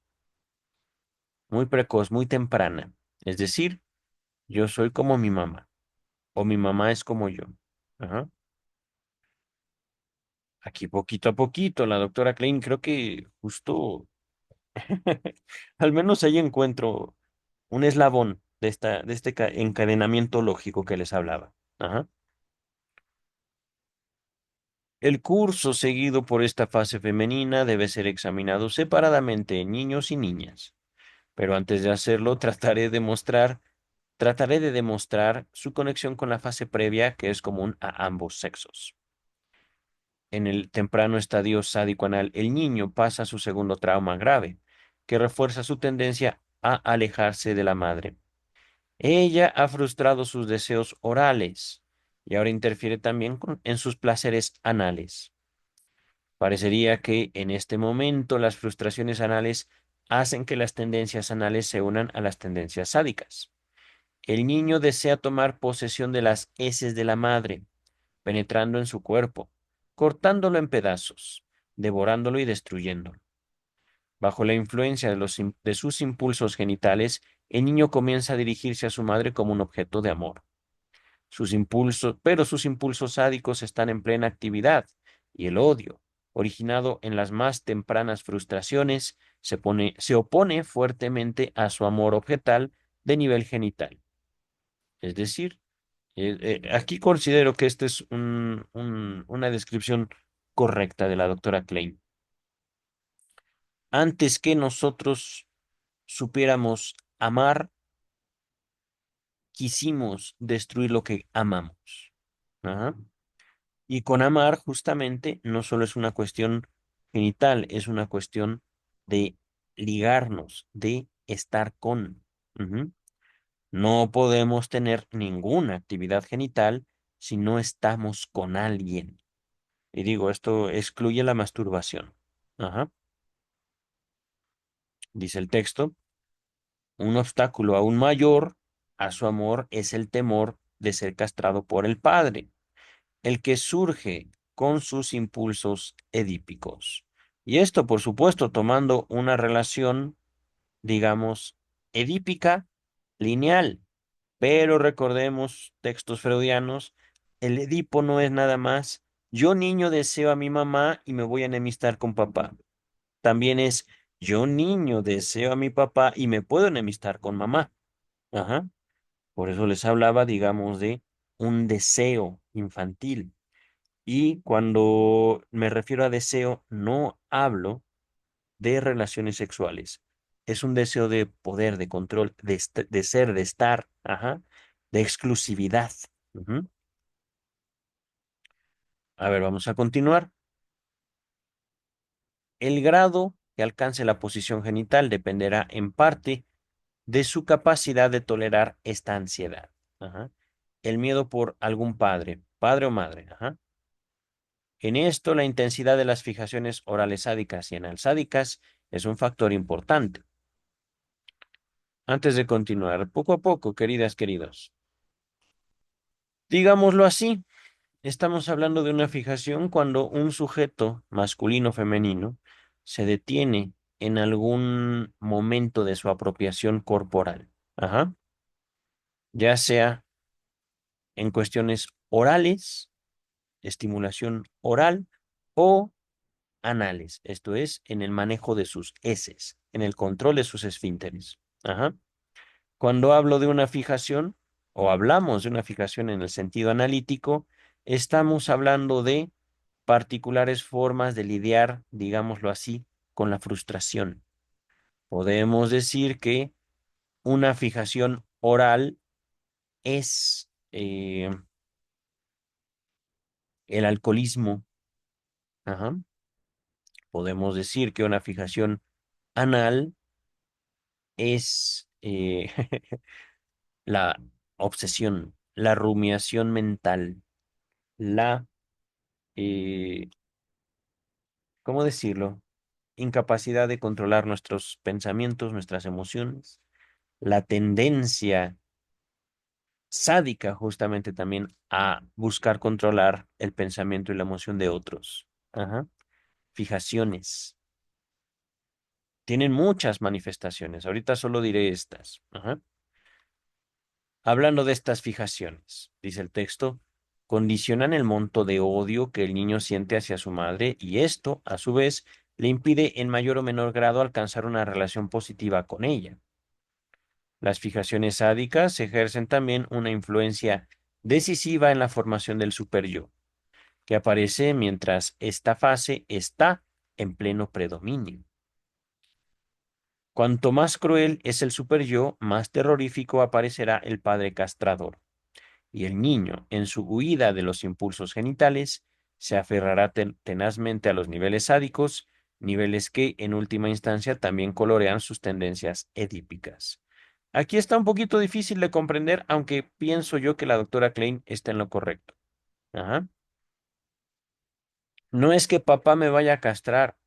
muy precoz, muy temprana. Es decir, yo soy como mi mamá o mi mamá es como yo. Ajá. Aquí poquito a poquito, la doctora Klein, creo que justo, al menos ahí encuentro un eslabón de este encadenamiento lógico que les hablaba. Ajá. El curso seguido por esta fase femenina debe ser examinado separadamente en niños y niñas, pero antes de hacerlo trataré de demostrar su conexión con la fase previa que es común a ambos sexos. En el temprano estadio sádico anal, el niño pasa su segundo trauma grave, que refuerza su tendencia a alejarse de la madre. Ella ha frustrado sus deseos orales y ahora interfiere también en sus placeres anales. Parecería que en este momento las frustraciones anales hacen que las tendencias anales se unan a las tendencias sádicas. El niño desea tomar posesión de las heces de la madre, penetrando en su cuerpo, cortándolo en pedazos, devorándolo y destruyéndolo. Bajo la influencia de sus impulsos genitales, el niño comienza a dirigirse a su madre como un objeto de amor. Pero sus impulsos sádicos están en plena actividad y el odio, originado en las más tempranas frustraciones, se opone fuertemente a su amor objetal de nivel genital. Es decir, aquí considero que esta es una descripción correcta de la doctora Klein. Antes que nosotros supiéramos amar, quisimos destruir lo que amamos. Ajá. Y con amar, justamente, no solo es una cuestión genital, es una cuestión de ligarnos, de estar con. Ujú. No podemos tener ninguna actividad genital si no estamos con alguien. Y digo, esto excluye la masturbación. Ajá. Dice el texto, un obstáculo aún mayor a su amor es el temor de ser castrado por el padre, el que surge con sus impulsos edípicos. Y esto, por supuesto, tomando una relación, digamos, edípica lineal. Pero recordemos textos freudianos, el Edipo no es nada más, yo niño deseo a mi mamá y me voy a enemistar con papá. También es, yo niño deseo a mi papá y me puedo enemistar con mamá. Ajá. Por eso les hablaba, digamos, de un deseo infantil. Y cuando me refiero a deseo, no hablo de relaciones sexuales. Es un deseo de poder, de control, de ser, de estar, ajá, de exclusividad. Ujú. A ver, vamos a continuar. El grado que alcance la posición genital dependerá en parte de su capacidad de tolerar esta ansiedad. Ajá. El miedo por algún padre, padre o madre. Ajá. En esto, la intensidad de las fijaciones orales sádicas y analsádicas es un factor importante. Antes de continuar, poco a poco, queridas, queridos, digámoslo así, estamos hablando de una fijación cuando un sujeto masculino o femenino se detiene en algún momento de su apropiación corporal, ajá, ya sea en cuestiones orales, estimulación oral o anales, esto es, en el manejo de sus heces, en el control de sus esfínteres. Ajá. Cuando hablo de una fijación o hablamos de una fijación en el sentido analítico, estamos hablando de particulares formas de lidiar, digámoslo así, con la frustración. Podemos decir que una fijación oral es el alcoholismo. Ajá. Podemos decir que una fijación anal es la obsesión, la rumiación mental, la, eh, ¿cómo decirlo? Incapacidad de controlar nuestros pensamientos, nuestras emociones, la tendencia sádica justamente también a buscar controlar el pensamiento y la emoción de otros. Ajá. Fijaciones. Tienen muchas manifestaciones. Ahorita solo diré estas. Ajá. Hablando de estas fijaciones, dice el texto, condicionan el monto de odio que el niño siente hacia su madre y esto, a su vez, le impide en mayor o menor grado alcanzar una relación positiva con ella. Las fijaciones sádicas ejercen también una influencia decisiva en la formación del superyo, que aparece mientras esta fase está en pleno predominio. Cuanto más cruel es el superyo, más terrorífico aparecerá el padre castrador, y el niño, en su huida de los impulsos genitales, se aferrará tenazmente a los niveles sádicos, niveles que, en última instancia, también colorean sus tendencias edípicas. Aquí está un poquito difícil de comprender, aunque pienso yo que la doctora Klein está en lo correcto. Ajá. No es que papá me vaya a castrar,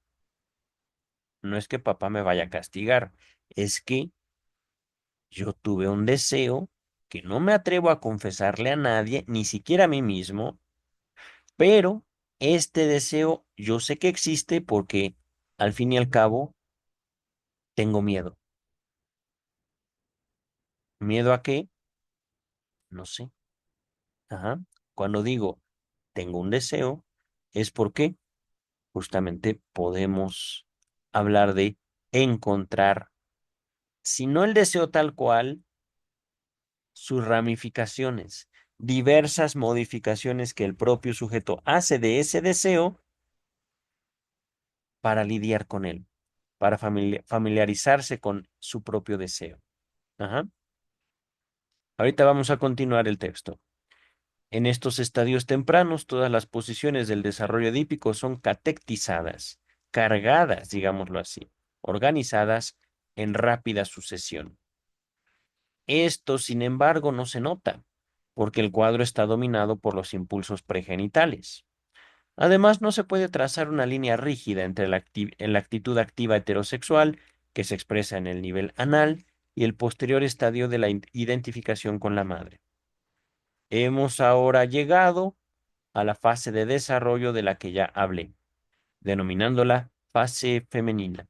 no es que papá me vaya a castigar, es que yo tuve un deseo que no me atrevo a confesarle a nadie, ni siquiera a mí mismo, pero este deseo yo sé que existe porque al fin y al cabo tengo miedo. ¿Miedo a qué? No sé. Ajá. Cuando digo tengo un deseo, es porque justamente podemos hablar de encontrar, si no el deseo tal cual, sus ramificaciones, diversas modificaciones que el propio sujeto hace de ese deseo para lidiar con él, para familiarizarse con su propio deseo. Ajá. Ahorita vamos a continuar el texto. En estos estadios tempranos, todas las posiciones del desarrollo edípico son catectizadas, cargadas, digámoslo así, organizadas en rápida sucesión. Esto, sin embargo, no se nota, porque el cuadro está dominado por los impulsos pregenitales. Además, no se puede trazar una línea rígida entre la actitud activa heterosexual, que se expresa en el nivel anal, y el posterior estadio de la identificación con la madre. Hemos ahora llegado a la fase de desarrollo de la que ya hablé, denominándola fase femenina.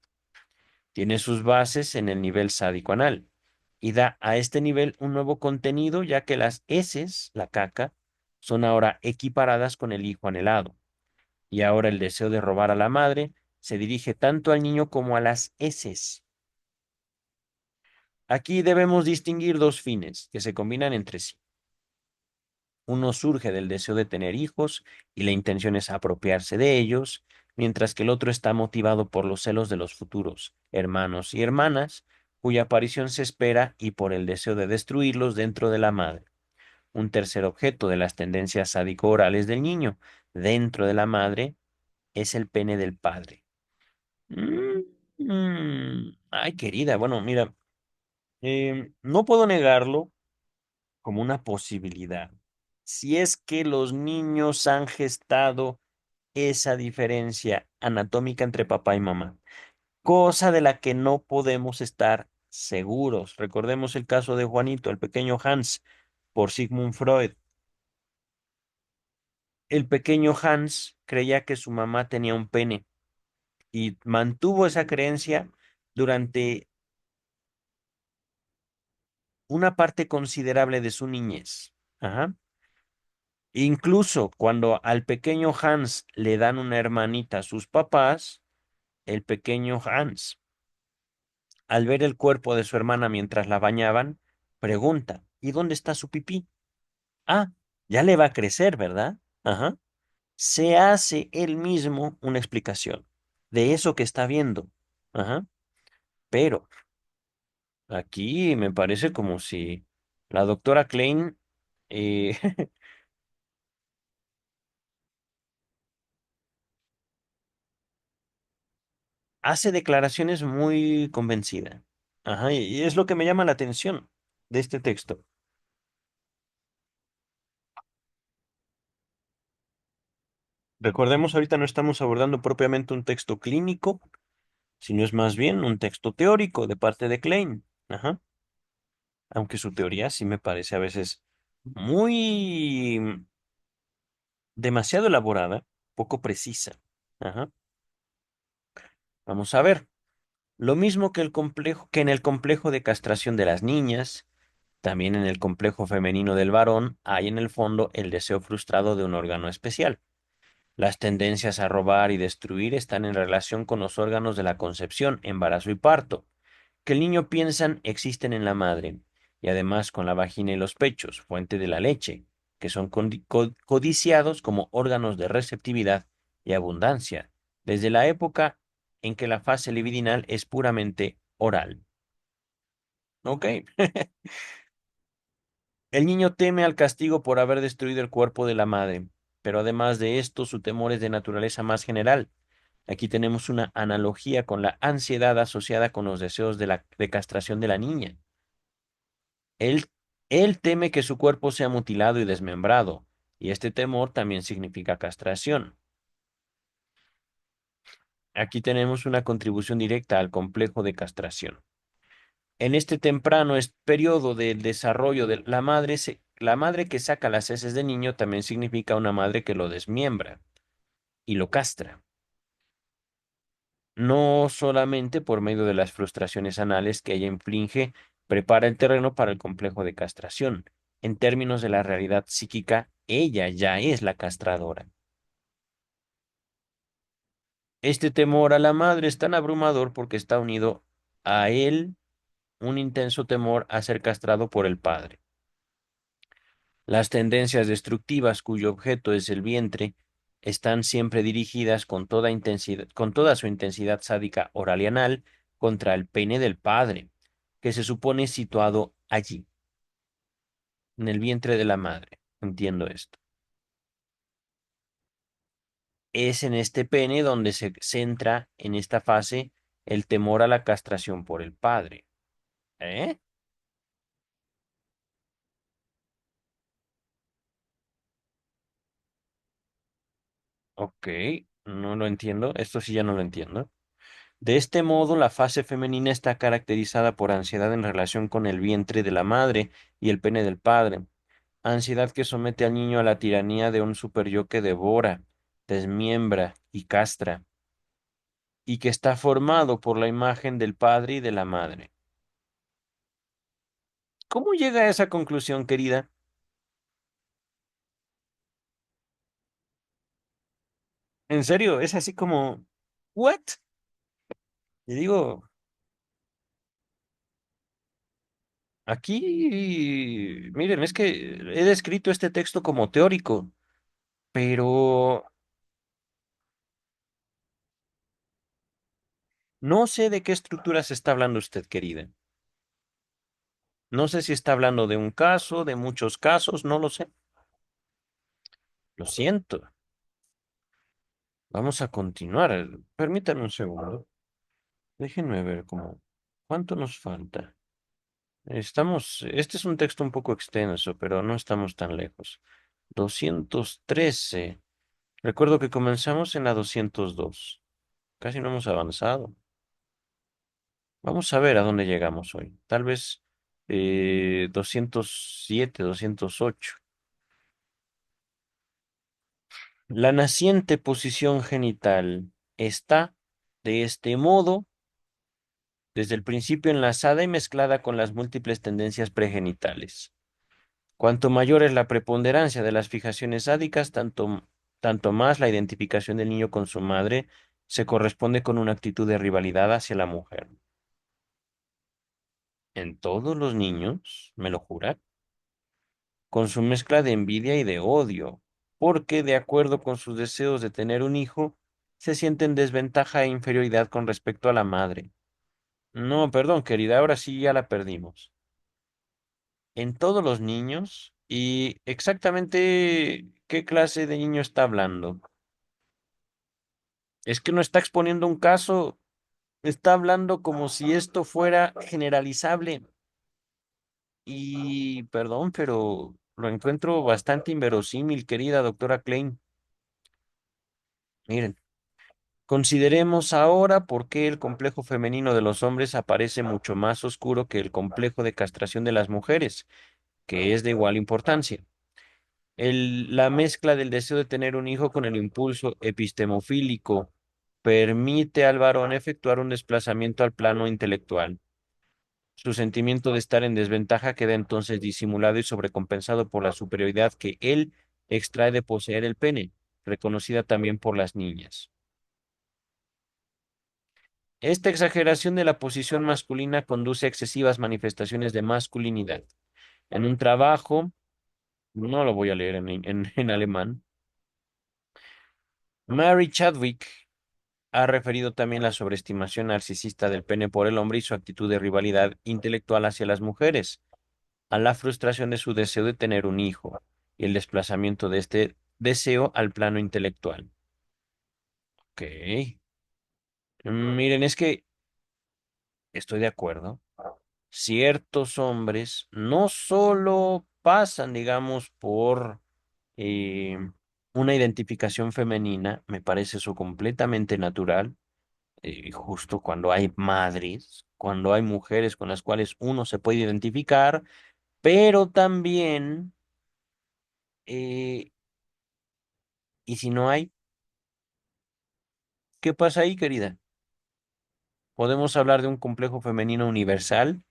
Tiene sus bases en el nivel sádico anal y da a este nivel un nuevo contenido, ya que las heces, la caca, son ahora equiparadas con el hijo anhelado. Y ahora el deseo de robar a la madre se dirige tanto al niño como a las heces. Aquí debemos distinguir dos fines que se combinan entre sí. Uno surge del deseo de tener hijos y la intención es apropiarse de ellos, mientras que el otro está motivado por los celos de los futuros hermanos y hermanas, cuya aparición se espera y por el deseo de destruirlos dentro de la madre. Un tercer objeto de las tendencias sádico-orales del niño dentro de la madre es el pene del padre. Ay, querida, bueno, mira, no puedo negarlo como una posibilidad. Si es que los niños han gestado esa diferencia anatómica entre papá y mamá, cosa de la que no podemos estar seguros. Recordemos el caso de Juanito, el pequeño Hans, por Sigmund Freud. El pequeño Hans creía que su mamá tenía un pene y mantuvo esa creencia durante una parte considerable de su niñez. Ajá. Incluso cuando al pequeño Hans le dan una hermanita a sus papás, el pequeño Hans, al ver el cuerpo de su hermana mientras la bañaban, pregunta, ¿y dónde está su pipí? Ah, ya le va a crecer, ¿verdad? Ajá. Se hace él mismo una explicación. de eso que está viendo. Ajá. Pero aquí me parece como si la doctora Klein eh, hace declaraciones muy convencida. Ajá, y es lo que me llama la atención de este texto. Recordemos, ahorita no estamos abordando propiamente un texto clínico, sino es más bien un texto teórico de parte de Klein. Ajá. Aunque su teoría sí me parece a veces muy demasiado elaborada, poco precisa. Ajá. Vamos a ver. Lo mismo que que en el complejo de castración de las niñas, también en el complejo femenino del varón hay en el fondo el deseo frustrado de un órgano especial. Las tendencias a robar y destruir están en relación con los órganos de la concepción, embarazo y parto, que el niño piensan existen en la madre, y además con la vagina y los pechos, fuente de la leche, que son codiciados como órganos de receptividad y abundancia, desde la época en que la fase libidinal es puramente oral. ¿Ok? El niño teme al castigo por haber destruido el cuerpo de la madre, pero además de esto, su temor es de naturaleza más general. Aquí tenemos una analogía con la ansiedad asociada con los deseos de castración de la niña. Él, él teme que su cuerpo sea mutilado y desmembrado, y este temor también significa castración. Aquí tenemos una contribución directa al complejo de castración. En este temprano periodo del desarrollo de la madre que saca las heces del niño también significa una madre que lo desmiembra y lo castra, no solamente por medio de las frustraciones anales que ella inflige, prepara el terreno para el complejo de castración. En términos de la realidad psíquica, ella ya es la castradora. Este temor a la madre es tan abrumador porque está unido a él un intenso temor a ser castrado por el padre. Las tendencias destructivas cuyo objeto es el vientre están siempre dirigidas con toda intensidad, con toda su intensidad sádica oral y anal contra el pene del padre, que se supone situado allí, en el vientre de la madre. Entiendo esto. Es en este pene donde se centra en esta fase el temor a la castración por el padre. ¿Eh? Ok, no lo entiendo. Esto sí ya no lo entiendo. De este modo, la fase femenina está caracterizada por ansiedad en relación con el vientre de la madre y el pene del padre, ansiedad que somete al niño a la tiranía de un superyo que devora, desmiembra y castra, y que está formado por la imagen del padre y de la madre. ¿Cómo llega a esa conclusión, querida? En serio, es así como, ¿what? Y digo, aquí, miren, es que he descrito este texto como teórico, pero no sé de qué estructura se está hablando usted, querida. No sé si está hablando de un caso, de muchos casos, no lo sé. Lo siento. Vamos a continuar. Permítanme un segundo. Déjenme ver cuánto nos falta. Este es un texto un poco extenso, pero no estamos tan lejos. 213. Recuerdo que comenzamos en la 202. Casi no hemos avanzado. Vamos a ver a dónde llegamos hoy. Tal vez 207, 208. La naciente posición genital está, de este modo, desde el principio enlazada y mezclada con las múltiples tendencias pregenitales. Cuanto mayor es la preponderancia de las fijaciones sádicas, tanto más la identificación del niño con su madre se corresponde con una actitud de rivalidad hacia la mujer. En todos los niños, ¿me lo jura? Con su mezcla de envidia y de odio, porque de acuerdo con sus deseos de tener un hijo, se siente en desventaja e inferioridad con respecto a la madre. No, perdón, querida, ahora sí ya la perdimos. En todos los niños y exactamente qué clase de niño está hablando. Es que no está exponiendo un caso, está hablando como si esto fuera generalizable. Y perdón, pero lo encuentro bastante inverosímil, querida doctora Klein. Miren, consideremos ahora por qué el complejo femenino de los hombres aparece mucho más oscuro que el complejo de castración de las mujeres, que es de igual importancia. La mezcla del deseo de tener un hijo con el impulso epistemofílico permite al varón efectuar un desplazamiento al plano intelectual. Su sentimiento de estar en desventaja queda entonces disimulado y sobrecompensado por la superioridad que él extrae de poseer el pene, reconocida también por las niñas. Esta exageración de la posición masculina conduce a excesivas manifestaciones de masculinidad. En un trabajo, no lo voy a leer en alemán, Mary Chadwick ha referido también la sobreestimación narcisista del pene por el hombre y su actitud de rivalidad intelectual hacia las mujeres, a la frustración de su deseo de tener un hijo y el desplazamiento de este deseo al plano intelectual. Ok. Miren, es que estoy de acuerdo. Ciertos hombres no solo pasan, digamos, por eh, una identificación femenina, me parece eso completamente natural, justo cuando hay madres, cuando hay mujeres con las cuales uno se puede identificar, pero también, ¿y si no hay? ¿Qué pasa ahí, querida? ¿Podemos hablar de un complejo femenino universal?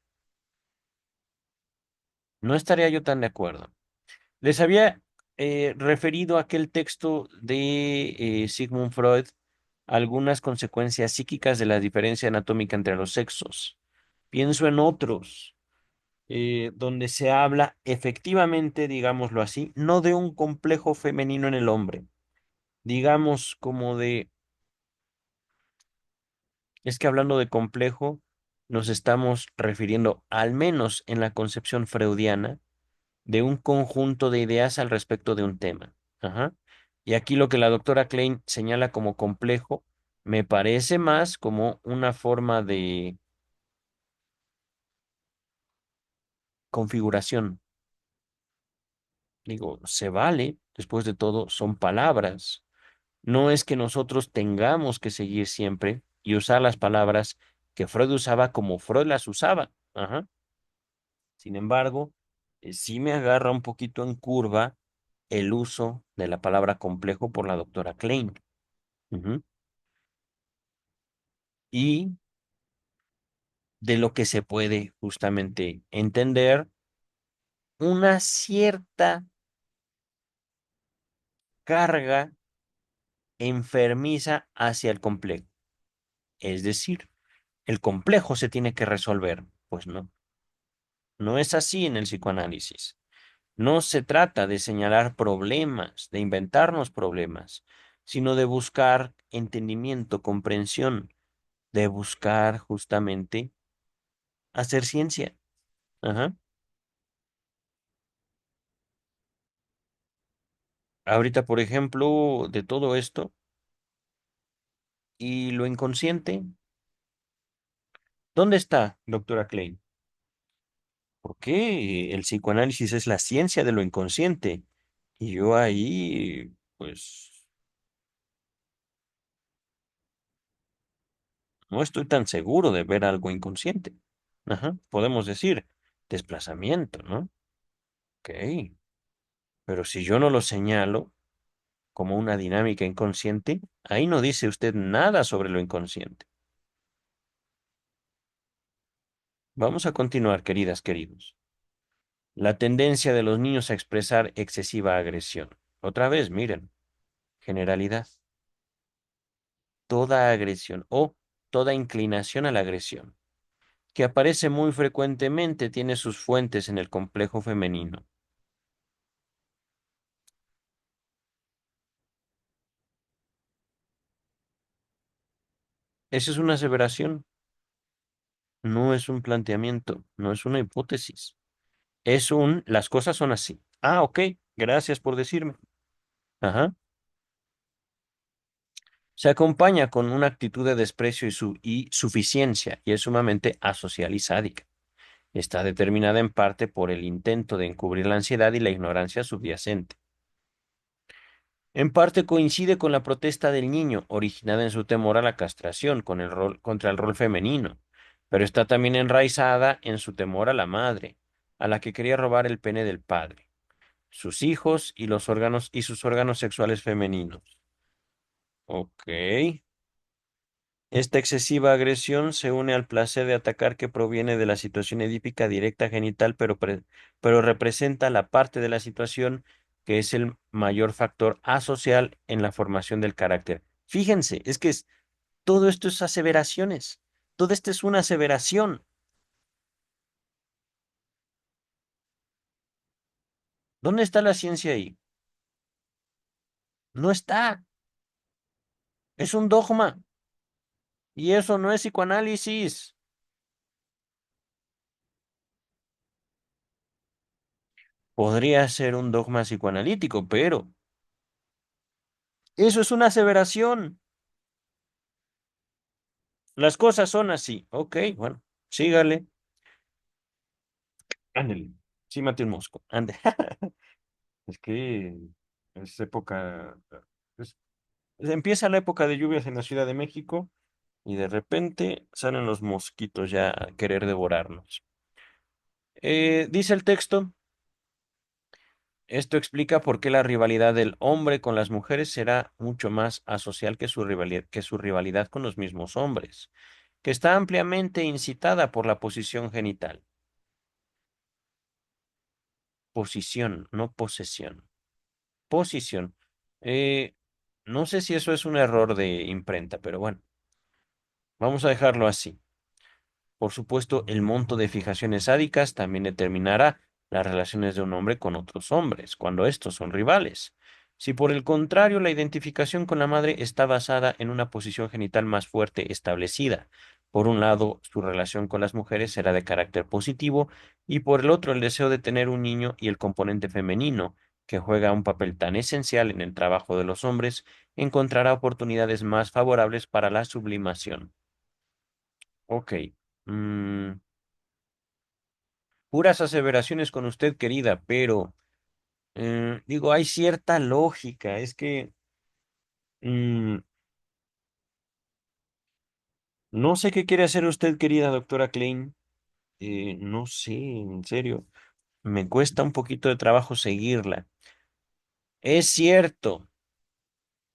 No estaría yo tan de acuerdo. Les había referido aquel texto de Sigmund Freud, algunas consecuencias psíquicas de la diferencia anatómica entre los sexos. Pienso en otros, donde se habla efectivamente, digámoslo así, no de un complejo femenino en el hombre, digamos como de, es que hablando de complejo, nos estamos refiriendo, al menos en la concepción freudiana, de un conjunto de ideas al respecto de un tema. Ajá. Y aquí lo que la doctora Klein señala como complejo, me parece más como una forma de configuración. Digo, se vale, después de todo, son palabras. No es que nosotros tengamos que seguir siempre y usar las palabras que Freud usaba como Freud las usaba. Ajá. Sin embargo, sí me agarra un poquito en curva el uso de la palabra complejo por la doctora Klein. Ujú. Y de lo que se puede justamente entender una cierta carga enfermiza hacia el complejo. Es decir, el complejo se tiene que resolver. Pues no, no es así en el psicoanálisis. No se trata de señalar problemas, de inventarnos problemas, sino de buscar entendimiento, comprensión, de buscar justamente hacer ciencia. Ajá. Ahorita, por ejemplo, de todo esto y lo inconsciente, ¿dónde está, doctora Klein? ¿Por qué el psicoanálisis es la ciencia de lo inconsciente? Y yo ahí, pues, no estoy tan seguro de ver algo inconsciente. Ajá, podemos decir desplazamiento, ¿no? Ok, pero si yo no lo señalo como una dinámica inconsciente, ahí no dice usted nada sobre lo inconsciente. Vamos a continuar, queridas, queridos. La tendencia de los niños a expresar excesiva agresión. Otra vez, miren, generalidad. Toda agresión o toda inclinación a la agresión, que aparece muy frecuentemente, tiene sus fuentes en el complejo femenino. Esa es una aseveración, no es un planteamiento, no es una hipótesis. Las cosas son así. Ah, ok, gracias por decirme. Ajá. Se acompaña con una actitud de desprecio y suficiencia y es sumamente asocial y sádica. Está determinada en parte por el intento de encubrir la ansiedad y la ignorancia subyacente. En parte coincide con la protesta del niño, originada en su temor a la castración contra el rol femenino, pero está también enraizada en su temor a la madre, a la que quería robar el pene del padre, sus hijos y los órganos y sus órganos sexuales femeninos. Ok. Esta excesiva agresión se une al placer de atacar que proviene de la situación edípica directa genital, pero representa la parte de la situación que es el mayor factor asocial en la formación del carácter. Fíjense, todo esto es aseveraciones. Todo esto es una aseveración. ¿Dónde está la ciencia ahí? No está. Es un dogma. Y eso no es psicoanálisis. Podría ser un dogma psicoanalítico, pero eso es una aseveración. Las cosas son así. Ok, bueno, sígale. Ándale. Sí, mate un mosco. Ande. Es que es época. es- Empieza la época de lluvias en la Ciudad de México y de repente salen los mosquitos ya a querer devorarnos. Dice el texto, esto explica por qué la rivalidad del hombre con las mujeres será mucho más asocial que su rivalidad con los mismos hombres, que está ampliamente incitada por la posición genital. Posición, no posesión. Posición. Eh, no sé si eso es un error de imprenta, pero bueno, vamos a dejarlo así. Por supuesto, el monto de fijaciones sádicas también determinará las relaciones de un hombre con otros hombres, cuando estos son rivales. Si por el contrario la identificación con la madre está basada en una posición genital más fuerte establecida, por un lado, su relación con las mujeres será de carácter positivo y por el otro, el deseo de tener un niño y el componente femenino, que juega un papel tan esencial en el trabajo de los hombres, encontrará oportunidades más favorables para la sublimación. Ok. Mm, Puras aseveraciones con usted, querida, pero digo, hay cierta lógica. Es que mm, no sé qué quiere hacer usted, querida doctora Klein. No sé, en serio. Me cuesta un poquito de trabajo seguirla. Es cierto,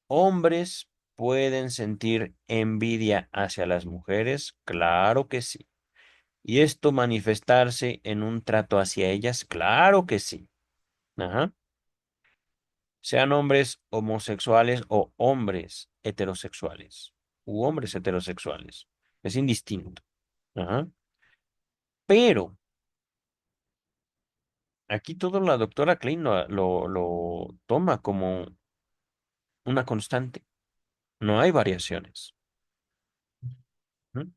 hombres pueden sentir envidia hacia las mujeres, claro que sí. ¿Y esto manifestarse en un trato hacia ellas? Claro que sí. Ajá. Sean hombres homosexuales o hombres heterosexuales, u hombres heterosexuales. Es indistinto. Ajá. Pero aquí todo la doctora Klein lo toma como una constante. No hay variaciones. Ujú.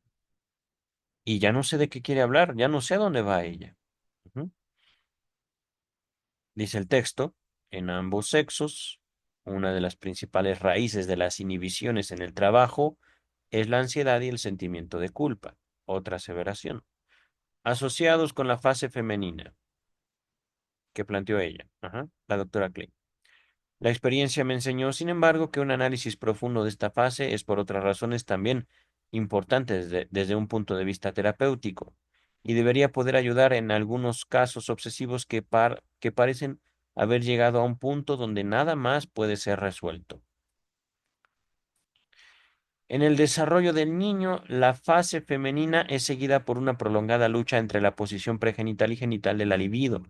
Y ya no sé de qué quiere hablar, ya no sé a dónde va ella. Ujú. Dice el texto, en ambos sexos, una de las principales raíces de las inhibiciones en el trabajo es la ansiedad y el sentimiento de culpa. Otra aseveración. Asociados con la fase femenina que planteó ella, ajá, la doctora Klein. La experiencia me enseñó, sin embargo, que un análisis profundo de esta fase es por otras razones también importante desde un punto de vista terapéutico y debería poder ayudar en algunos casos obsesivos que parecen haber llegado a un punto donde nada más puede ser resuelto. En el desarrollo del niño, la fase femenina es seguida por una prolongada lucha entre la posición pregenital y genital de la libido.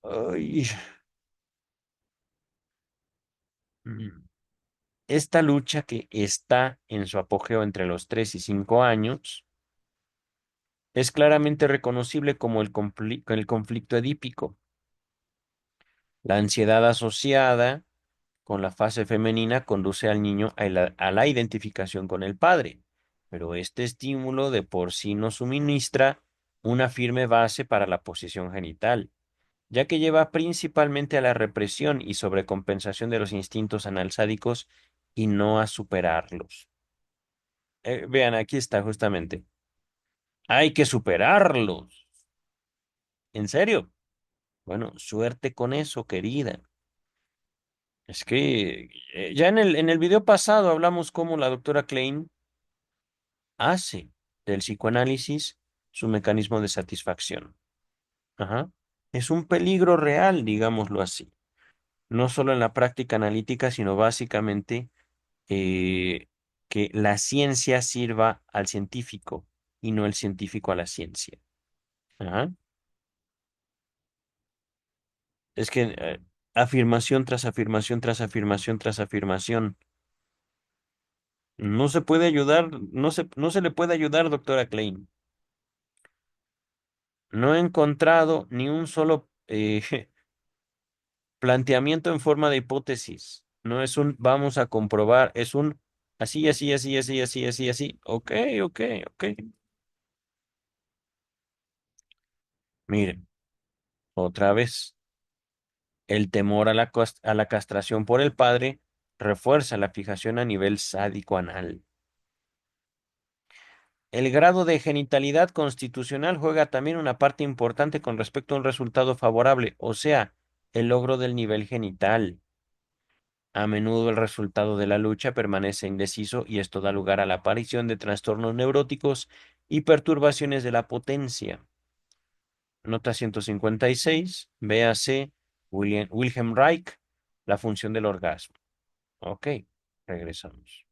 Ay, mm. Esta lucha que está en su apogeo entre los 3 y 5 años es claramente reconocible como el conflicto edípico. La ansiedad asociada con la fase femenina conduce al niño a la identificación con el padre, pero este estímulo de por sí no suministra una firme base para la posición genital, ya que lleva principalmente a la represión y sobrecompensación de los instintos analsádicos y no a superarlos. Vean, aquí está justamente. Hay que superarlos. ¿En serio? Bueno, suerte con eso, querida. Es que ya en el video pasado hablamos cómo la doctora Klein hace del psicoanálisis su mecanismo de satisfacción. Ajá. Es un peligro real, digámoslo así. No solo en la práctica analítica, sino básicamente eh, que la ciencia sirva al científico y no el científico a la ciencia. Ajá. Es que afirmación tras afirmación tras afirmación tras afirmación. No se puede ayudar, no se le puede ayudar, doctora Klein. No he encontrado ni un solo planteamiento en forma de hipótesis. No es un vamos a comprobar, es un así, así, así, así, así, así, así. Ok, ok, ok. Miren, otra vez, el temor a a la castración por el padre refuerza la fijación a nivel sádico anal. El grado de genitalidad constitucional juega también una parte importante con respecto a un resultado favorable, o sea, el logro del nivel genital. A menudo el resultado de la lucha permanece indeciso y esto da lugar a la aparición de trastornos neuróticos y perturbaciones de la potencia. Nota 156, véase Wilhelm Reich, la función del orgasmo. Ok, regresamos.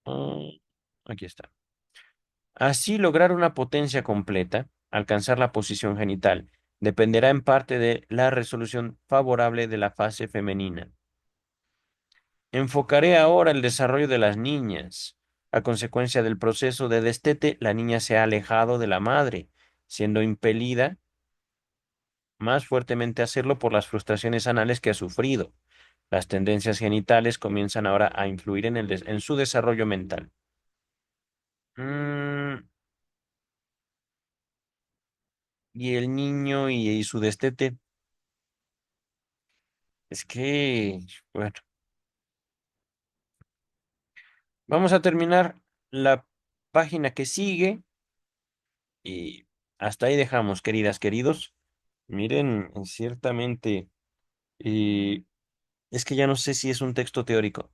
Ah, aquí está. Así, lograr una potencia completa, alcanzar la posición genital, dependerá en parte de la resolución favorable de la fase femenina. Enfocaré ahora el desarrollo de las niñas. A consecuencia del proceso de destete, la niña se ha alejado de la madre, siendo impelida más fuertemente a hacerlo por las frustraciones anales que ha sufrido. Las tendencias genitales comienzan ahora a influir en en su desarrollo mental. Mm, y el niño y su destete. Es que, bueno, vamos a terminar la página que sigue y hasta ahí dejamos, queridas, queridos. Miren, ciertamente, eh, es que ya no sé si es un texto teórico,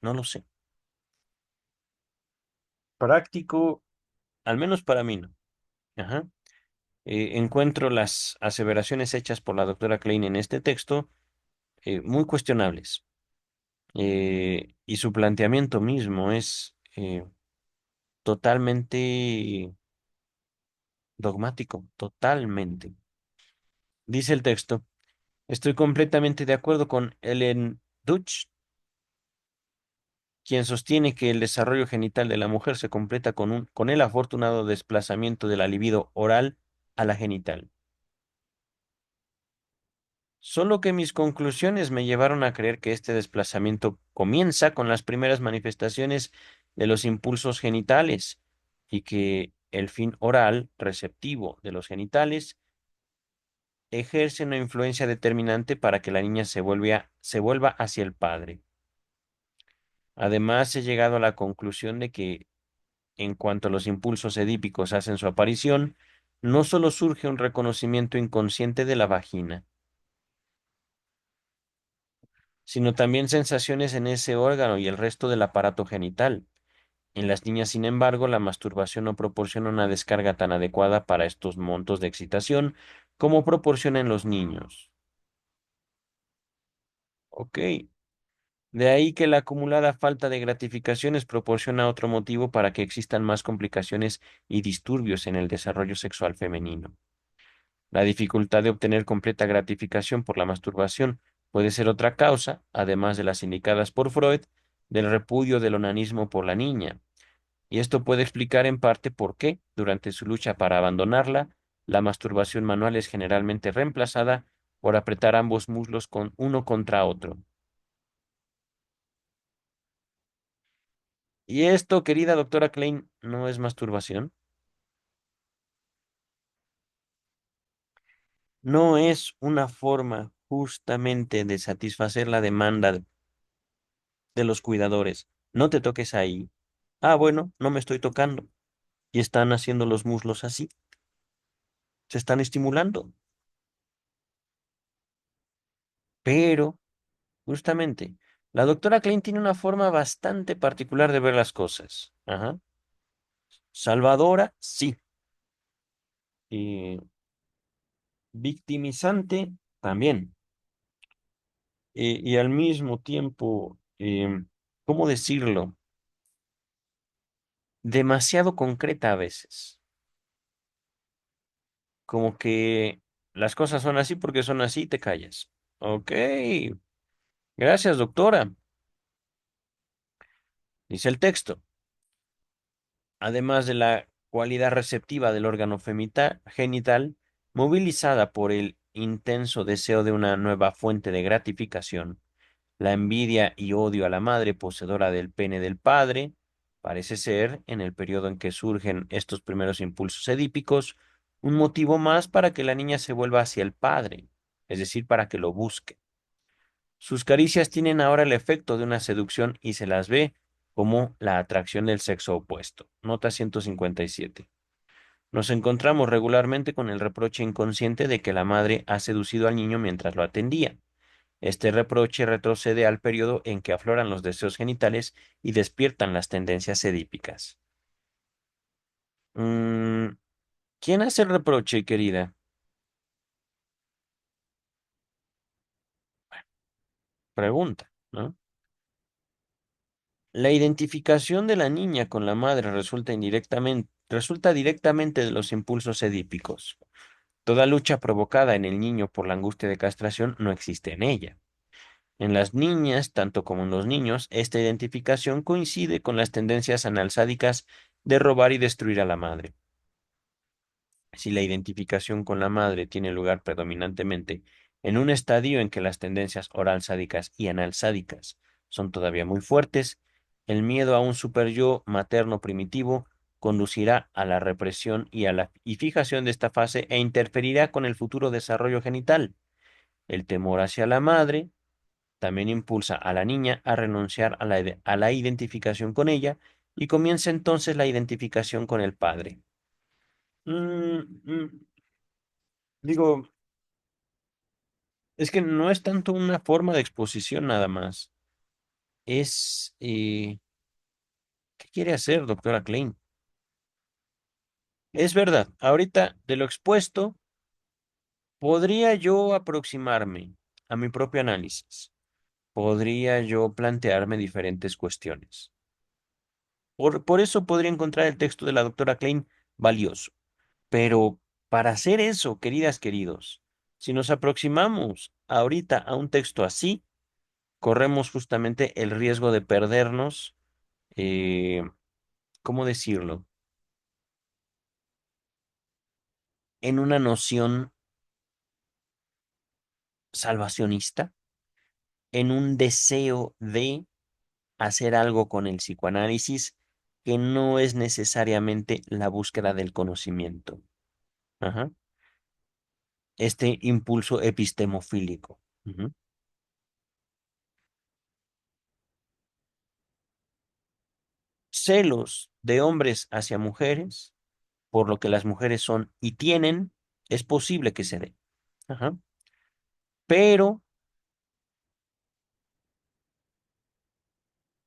no lo sé. Práctico, al menos para mí no. Ajá. Encuentro las aseveraciones hechas por la doctora Klein en este texto muy cuestionables. Y su planteamiento mismo es totalmente dogmático, totalmente. Dice el texto, estoy completamente de acuerdo con Ellen Dutch, quien sostiene que el desarrollo genital de la mujer se completa con el afortunado desplazamiento de la libido oral a la genital. Solo que mis conclusiones me llevaron a creer que este desplazamiento comienza con las primeras manifestaciones de los impulsos genitales y que el fin oral receptivo de los genitales ejerce una influencia determinante para que la niña se vuelva hacia el padre. Además, he llegado a la conclusión de que, en cuanto los impulsos edípicos hacen su aparición, no solo surge un reconocimiento inconsciente de la vagina, sino también sensaciones en ese órgano y el resto del aparato genital. En las niñas, sin embargo, la masturbación no proporciona una descarga tan adecuada para estos montos de excitación como proporciona en los niños. Ok. De ahí que la acumulada falta de gratificaciones proporciona otro motivo para que existan más complicaciones y disturbios en el desarrollo sexual femenino. La dificultad de obtener completa gratificación por la masturbación puede ser otra causa, además de las indicadas por Freud, del repudio del onanismo por la niña. Y esto puede explicar en parte por qué, durante su lucha para abandonarla, la masturbación manual es generalmente reemplazada por apretar ambos muslos con uno contra otro. Y esto, querida doctora Klein, ¿no es masturbación? ¿No es una forma justamente de satisfacer la demanda de los cuidadores? No te toques ahí. Ah, bueno, no me estoy tocando. Y están haciendo los muslos así, se están estimulando. Pero, justamente, la doctora Klein tiene una forma bastante particular de ver las cosas. Ajá. Salvadora, sí. Y victimizante, también. Y al mismo tiempo, ¿cómo decirlo? Demasiado concreta a veces. Como que las cosas son así porque son así y te callas. Ok, gracias, doctora. Dice el texto. Además de la cualidad receptiva del órgano genital, movilizada por el intenso deseo de una nueva fuente de gratificación, la envidia y odio a la madre poseedora del pene del padre, parece ser, en el periodo en que surgen estos primeros impulsos edípicos, un motivo más para que la niña se vuelva hacia el padre, es decir, para que lo busque. Sus caricias tienen ahora el efecto de una seducción y se las ve como la atracción del sexo opuesto. Nota 157. Nos encontramos regularmente con el reproche inconsciente de que la madre ha seducido al niño mientras lo atendía. Este reproche retrocede al periodo en que afloran los deseos genitales y despiertan las tendencias edípicas. Mm, ¿Quién hace el reproche, querida? Pregunta, ¿no? La identificación de la niña con la madre resulta directamente de los impulsos edípicos. Toda lucha provocada en el niño por la angustia de castración no existe en ella. En las niñas, tanto como en los niños, esta identificación coincide con las tendencias analsádicas de robar y destruir a la madre. Si la identificación con la madre tiene lugar predominantemente en un estadio en que las tendencias oral sádicas y anal sádicas son todavía muy fuertes, el miedo a un superyo materno primitivo conducirá a la represión y a la fijación de esta fase e interferirá con el futuro desarrollo genital. El temor hacia la madre también impulsa a la niña a renunciar a a la identificación con ella y comienza entonces la identificación con el padre. Mm, mm, Digo, es que no es tanto una forma de exposición nada más. Es, ¿qué quiere hacer, doctora Klein? Es verdad, ahorita de lo expuesto, podría yo aproximarme a mi propio análisis. Podría yo plantearme diferentes cuestiones. Por eso podría encontrar el texto de la doctora Klein valioso. Pero para hacer eso, queridas, queridos, si nos aproximamos ahorita a un texto así, corremos justamente el riesgo de perdernos, eh, ¿cómo decirlo? En una noción salvacionista, en un deseo de hacer algo con el psicoanálisis que no es necesariamente la búsqueda del conocimiento. Ajá. Este impulso epistemofílico. Ujú. Celos de hombres hacia mujeres, por lo que las mujeres son y tienen, es posible que se dé. Ajá. Pero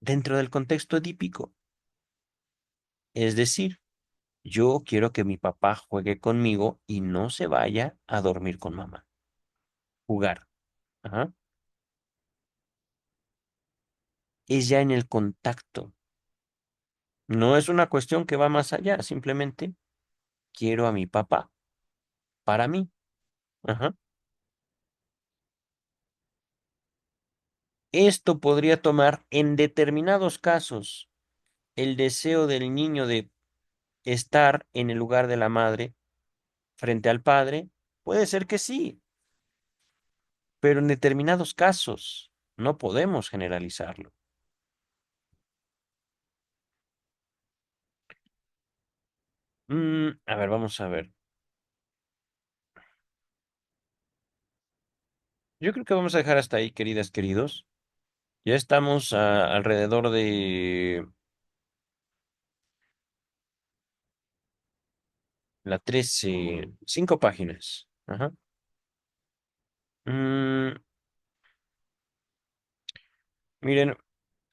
dentro del contexto edípico, es decir, yo quiero que mi papá juegue conmigo y no se vaya a dormir con mamá. Jugar. Ajá. Es ya en el contacto. No es una cuestión que va más allá, simplemente quiero a mi papá para mí. Ajá. Esto podría tomar en determinados casos el deseo del niño de estar en el lugar de la madre frente al padre. Puede ser que sí, pero en determinados casos no podemos generalizarlo. A ver, vamos a ver. Yo creo que vamos a dejar hasta ahí, queridas, queridos. Ya estamos alrededor de la 13, 5 páginas. Ajá. Mm, miren,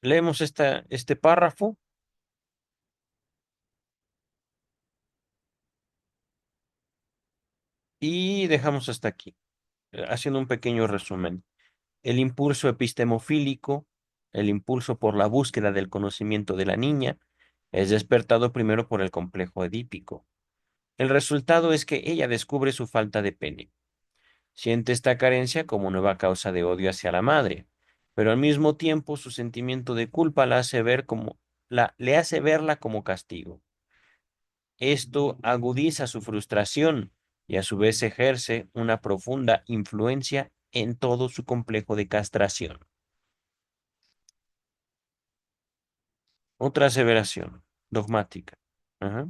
leemos este párrafo y dejamos hasta aquí, haciendo un pequeño resumen. El impulso epistemofílico, el impulso por la búsqueda del conocimiento de la niña, es despertado primero por el complejo edípico. El resultado es que ella descubre su falta de pene. Siente esta carencia como nueva causa de odio hacia la madre, pero al mismo tiempo su sentimiento de culpa le hace verla como castigo. Esto agudiza su frustración y a su vez ejerce una profunda influencia en todo su complejo de castración. Otra aseveración dogmática. Ajá.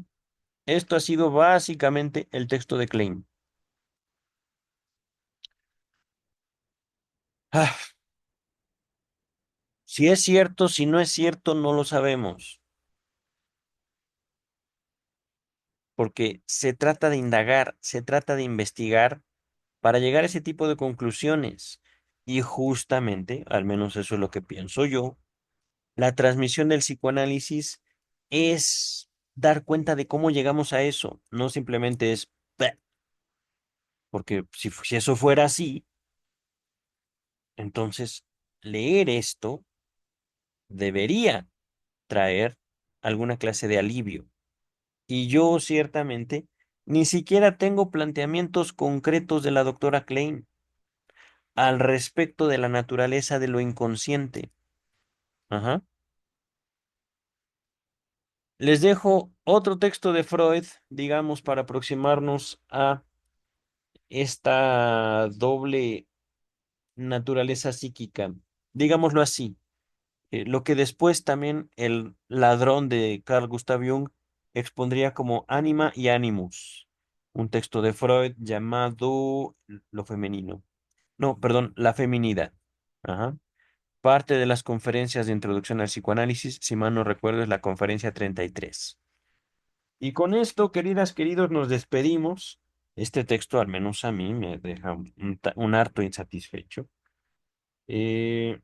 Esto ha sido básicamente el texto de Klein. Ah, si es cierto, si no es cierto, no lo sabemos, porque se trata de indagar, se trata de investigar para llegar a ese tipo de conclusiones. Y justamente, al menos eso es lo que pienso yo, la transmisión del psicoanálisis es dar cuenta de cómo llegamos a eso, no simplemente es, "Bleh", porque si eso fuera así, entonces leer esto debería traer alguna clase de alivio. Y yo ciertamente ni siquiera tengo planteamientos concretos de la doctora Klein al respecto de la naturaleza de lo inconsciente. Ajá. Les dejo otro texto de Freud, digamos, para aproximarnos a esta doble naturaleza psíquica, digámoslo así, lo que después también el ladrón de Carl Gustav Jung expondría como ánima y animus, un texto de Freud llamado lo femenino. No, perdón, la feminidad. Ajá. Parte de las conferencias de introducción al psicoanálisis, si mal no recuerdo, es la conferencia 33. Y con esto, queridas, queridos, nos despedimos. Este texto, al menos a mí, me deja un harto insatisfecho. Eh,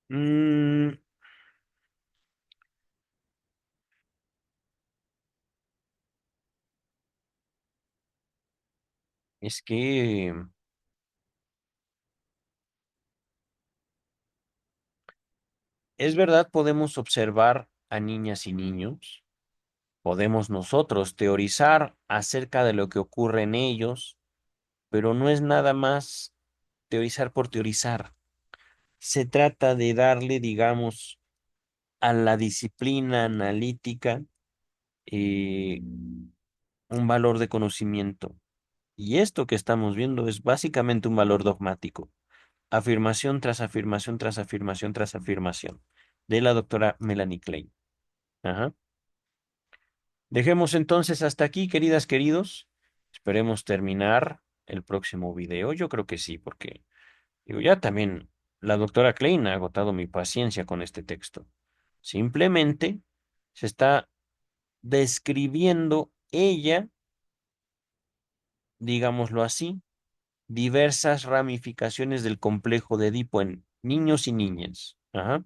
mm, es que es verdad, podemos observar a niñas y niños, podemos nosotros teorizar acerca de lo que ocurre en ellos, pero no es nada más teorizar por teorizar. Se trata de darle, digamos, a la disciplina analítica eh, un valor de conocimiento. Y esto que estamos viendo es básicamente un valor dogmático. Afirmación tras afirmación tras afirmación tras afirmación de la doctora Melanie Klein. Ajá. Dejemos entonces hasta aquí, queridas, queridos. Esperemos terminar el próximo video. Yo creo que sí, porque digo, ya también la doctora Klein ha agotado mi paciencia con este texto. Simplemente se está describiendo ella, digámoslo así, diversas ramificaciones del complejo de Edipo en niños y niñas. Ajá.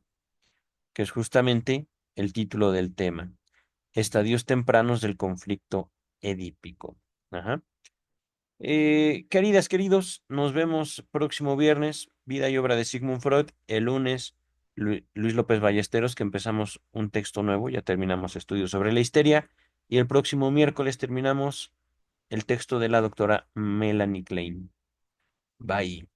Que es justamente el título del tema. Estadios tempranos del conflicto edípico. Ajá. Queridas, queridos, nos vemos próximo viernes, Vida y obra de Sigmund Freud. El lunes, Luis López Ballesteros, que empezamos un texto nuevo, ya terminamos estudios sobre la histeria. Y el próximo miércoles terminamos el texto de la doctora Melanie Klein. Bye.